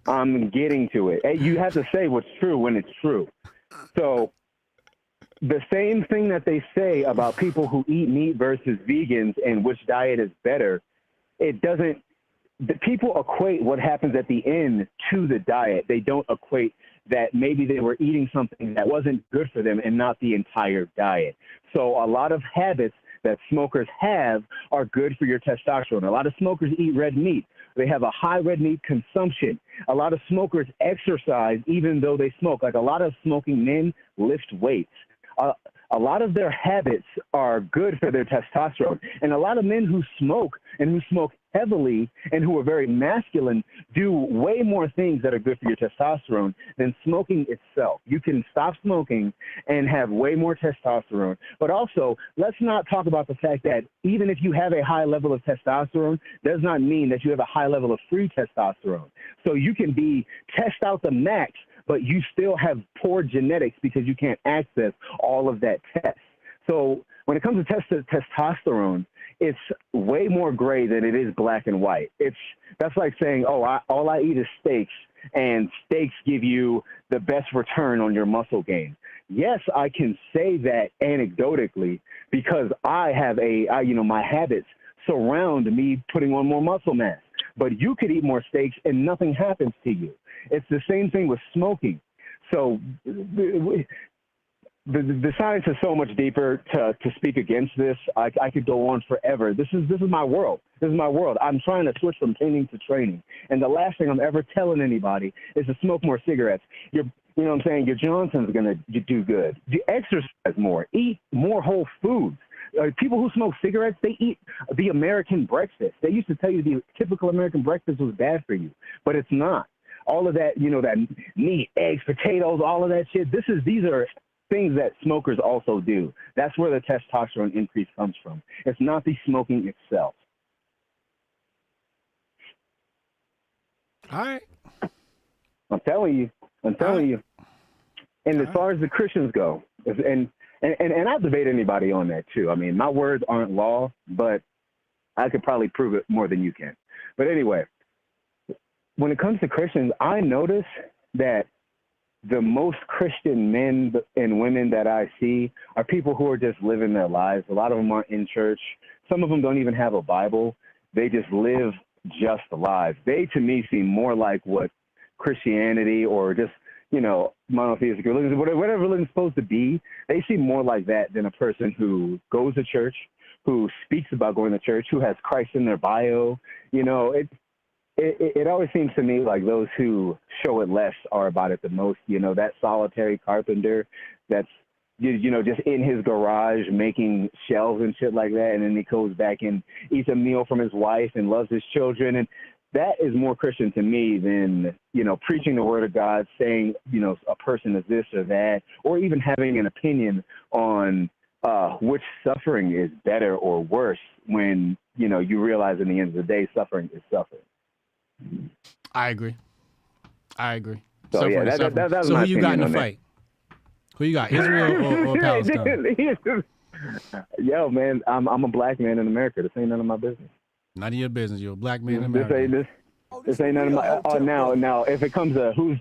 I'm getting to it. Hey, you have to say what's true when it's true. So the same thing that they say about people who eat meat versus vegans and which diet is better, it doesn't. The people equate what happens at the end to the diet. They don't equate that maybe they were eating something that wasn't good for them and not the entire diet. So a lot of habits that smokers have are good for your testosterone. A lot of smokers eat red meat. They have a high red meat consumption. A lot of smokers exercise even though they smoke. Like a lot of smoking men lift weights. A lot of their habits are good for their testosterone. And a lot of men who smoke and who smoke heavily and who are very masculine do way more things that are good for your testosterone than smoking itself. You can stop smoking and have way more testosterone. But also, let's not talk about the fact that even if you have a high level of testosterone, does not mean that you have a high level of free testosterone. So you can be test out the max, but you still have poor genetics because you can't access all of that test. So when it comes to testosterone, it's way more gray than it is black and white. That's like saying, all I eat is steaks, and steaks give you the best return on your muscle gain. Yes, I can say that anecdotally because I have my habits surround me putting on more muscle mass. But you could eat more steaks and nothing happens to you. It's the same thing with smoking. So the science is so much deeper to speak against this. I could go on forever. This is my world. This is my world. I'm trying to switch from painting to training. And the last thing I'm ever telling anybody is to smoke more cigarettes. You know what I'm saying? Your Johnson's going to do good. Exercise more. Eat more whole foods. People who smoke cigarettes, they eat the American breakfast. They used to tell you the typical American breakfast was bad for you, but it's not. All of that, that meat, eggs, potatoes, all of that shit, these are things that smokers also do. That's where the testosterone increase comes from. It's not the smoking itself. All right. I'm telling you. And as far as the Christians go, and I'll debate anybody on that too. I mean, my words aren't law, but I could probably prove it more than you can. But anyway, when it comes to Christians, I notice that the most Christian men and women that I see are people who are just living their lives. A lot of them aren't in church. Some of them don't even have a Bible. They just live just lives. They, to me, seem more like what Christianity or just, monotheistic religion, whatever religion is supposed to be. They seem more like that than a person who goes to church, who speaks about going to church, who has Christ in their bio. It always seems to me like those who show it less are about it the most. That solitary carpenter that's just in his garage making shelves and shit like that, and then he goes back and eats a meal from his wife and loves his children, and that is more Christian to me than preaching the word of God, saying a person is this or that, or even having an opinion on which suffering is better or worse. When you realize in the end of the day, suffering is suffering. I agree. So Suffering yeah, is that suffering. was So my who you got in the opinion on fight? Who you got, Israel or Palestine? Yo, man, I'm a black man in America. This ain't none of my business. None of your business. You're a black man in America. This ain't none of my. Now, if it comes to who's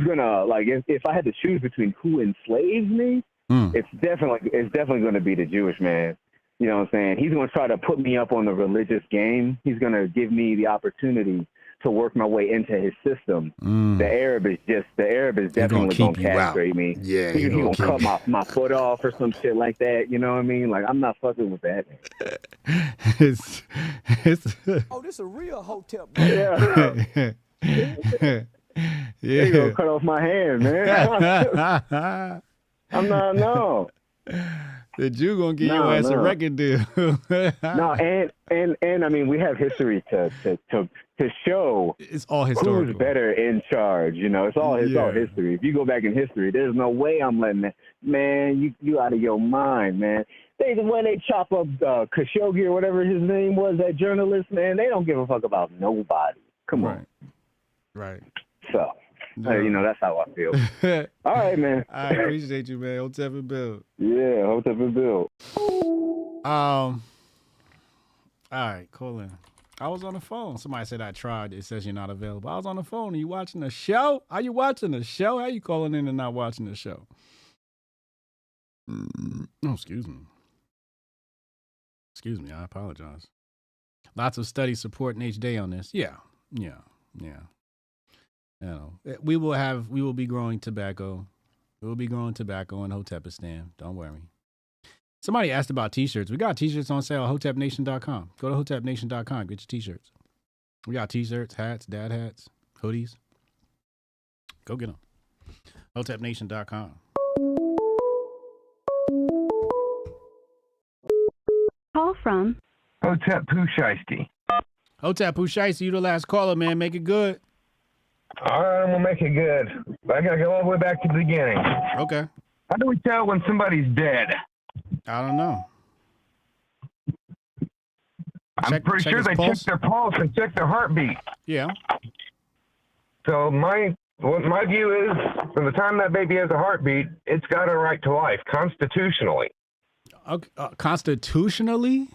gonna if I had to choose between who enslaves me, it's definitely gonna be the Jewish man. You know what I'm saying? He's gonna try to put me up on the religious game. He's gonna give me the opportunity to work my way into his system. The Arab is definitely gonna castrate me. Yeah, he's gonna cut my foot off or some shit like that. You know what I mean? Like, I'm not fucking with that. it's Oh, this a real Hotep brother. Yeah. He's gonna cut off my hand, man. I'm not, no. The Jew gonna give your ass a record deal. No, and I mean, we have history to show it's all historical. Who's better in charge. It's all history. If you go back in history, there's no way I'm letting that. Man, you out of your mind, man. When they chop up Khashoggi or whatever his name was, that journalist, man, they don't give a fuck about nobody. Come on. Right. So, that's how I feel. All right, man. I appreciate you, man. Hotep and Bill. Yeah, Hotep and Bill. All right, call in. I was on the phone. Somebody said I tried. It says you're not available. I was on the phone. Are you watching the show? Are you watching the show? How you calling in and not watching the show? Oh, excuse me. Excuse me. I apologize. Lots of studies supporting each day on this. Yeah. We will be growing tobacco. We will be growing tobacco in Hotepistan. Don't worry. Somebody asked about t-shirts. We got t-shirts on sale at hotepnation.com. Go to hotepnation.com. Get your t-shirts. We got t-shirts, hats, dad hats, hoodies. Go get them. hotepnation.com. Call from Hotep Pusheisty. Hotep Pusheisty, you the last caller, man. Make it good. All right, I'm going to make it good. But I got to go all the way back to the beginning. Okay. How do we tell when somebody's dead? I don't know. I'm pretty sure they check their pulse and check their heartbeat. Yeah. So my view is, from the time that baby has a heartbeat, it's got a right to life, constitutionally. Okay. Constitutionally?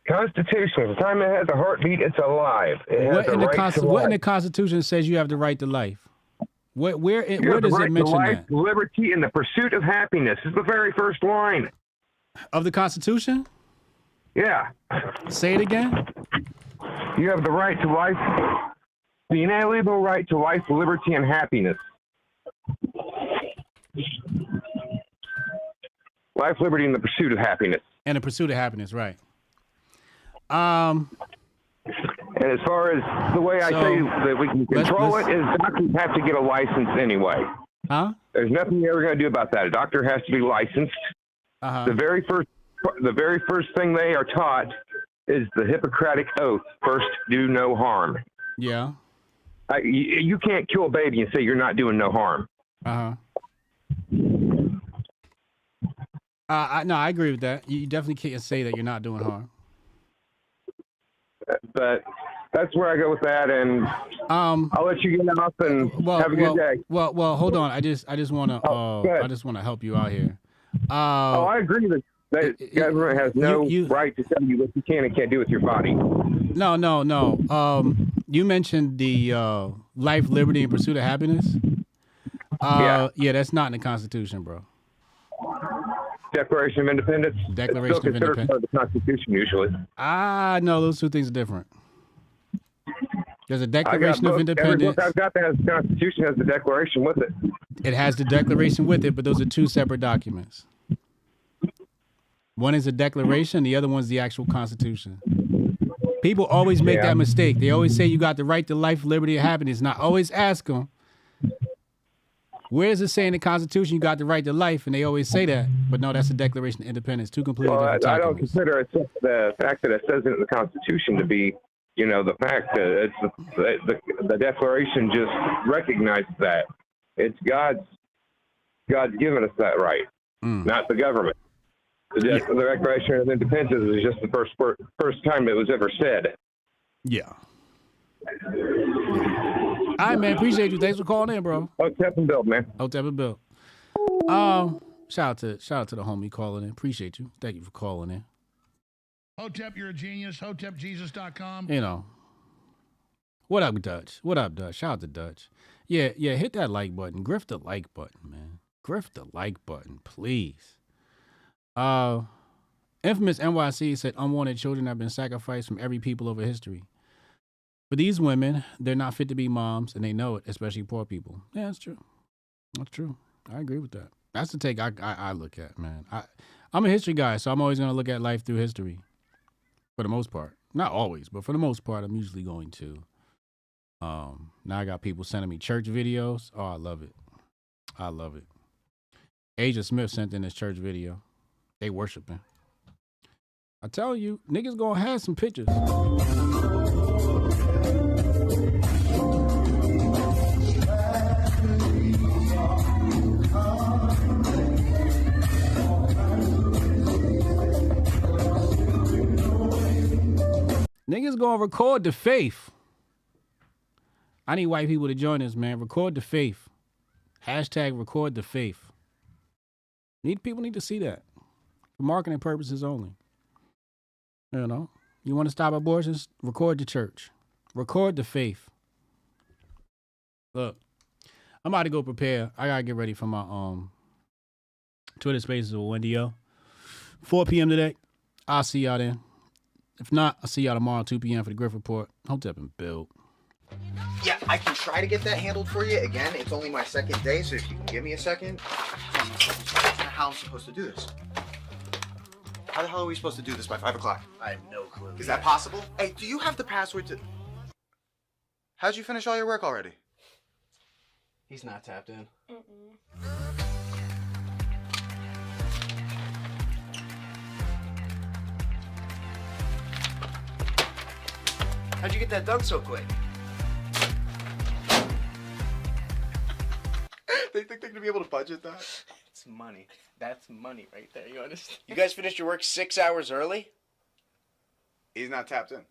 Constitutionally. The time it has a heartbeat, it's alive. What in the Constitution says you have the right to life? Where does it mention that? Liberty, and the pursuit of happiness is the very first line of the Constitution. Yeah. Say it again. You have the right to life, the inalienable right to life, liberty, and happiness. Life, liberty, and the pursuit of happiness. And the pursuit of happiness, right? And as far as the way I say that we can control it is doctors have to get a license anyway. Huh? There's nothing you're ever going to do about that. A doctor has to be licensed. Uh-huh. The very first thing they are taught is the Hippocratic Oath. First, do no harm. Yeah. You can't kill a baby and say you're not doing no harm. Uh-huh. No, I agree with that. You definitely can't say that you're not doing harm. But that's where I go with that, and I'll let you get off and have a good day. Well, hold on. I just want to help you out here. I agree that government has no right to tell you what you can and can't do with your body. No. You mentioned the life, liberty, and pursuit of happiness. Yeah, that's not in the Constitution, bro. Declaration of Independence. Declaration of Independence. Part of the Constitution usually. No, those two things are different. There's a Declaration of Independence. Every book I've got that has the Constitution has the Declaration with it. It has the Declaration with it, but those are two separate documents. One is a declaration, the other one's the actual Constitution. People always make that mistake. They always say you got the right to life, liberty, and happiness. And I always ask them, Where is it saying in the Constitution you got the right to life? And they always say that, but no, that's the Declaration of Independence. Two completely different I don't documents. consider it the fact that it says it in the Constitution to be, the fact that it's the Declaration just recognizes that it's God's given us that right, not the government. The Declaration of Independence is just the first time it was ever said. Yeah. All right, man. Appreciate you. Thanks for calling in, bro. Hotep and Bill, man. Hotep and Bill. Shout out to the homie calling in. Appreciate you. Thank you for calling in. Hotep, you're a genius. HotepJesus.com. What up, Dutch? What up, Dutch? Shout out to Dutch. Yeah, hit that like button. Grift the like button, man. Grift the like button, please. Infamous NYC said unwanted children have been sacrificed from every people over history. For these women, they're not fit to be moms, and they know it, especially poor people. Yeah, that's true. That's true. I agree with that. That's the take I look at, man. I'm a history guy, so I'm always going to look at life through history. For the most part. Not always, but for the most part, I'm usually going to. Now I got people sending me church videos. Oh, I love it. I love it. Asia Smith sent in this church video. They worshiping. I tell you, niggas gonna have some pictures. Niggas gonna record the faith. I need white people to join us, man. Record the faith. Hashtag record the faith. People need to see that. For marketing purposes only. You want to stop abortions? Record the church. Record the faith. Look, I'm about to go prepare. I gotta get ready for my Twitter Spaces with Wendy O. 4 p.m. today. I'll see y'all then. If not, I'll see y'all tomorrow at 2 p.m. for the Grift Report. Hotep and Bill. Yeah, I can try to get that handled for you. Again, it's only my second day, so if you can give me a second. How I'm supposed to do this? How the hell are we supposed to do this by 5 o'clock? I have no clue. Is that possible? Hey, do you have the password to... How'd you finish all your work already? He's not tapped in. How'd you get that done so quick? They think they're gonna be able to budget that? It's money. That's money right there. You understand? You guys finished your work 6 hours early? He's not tapped in.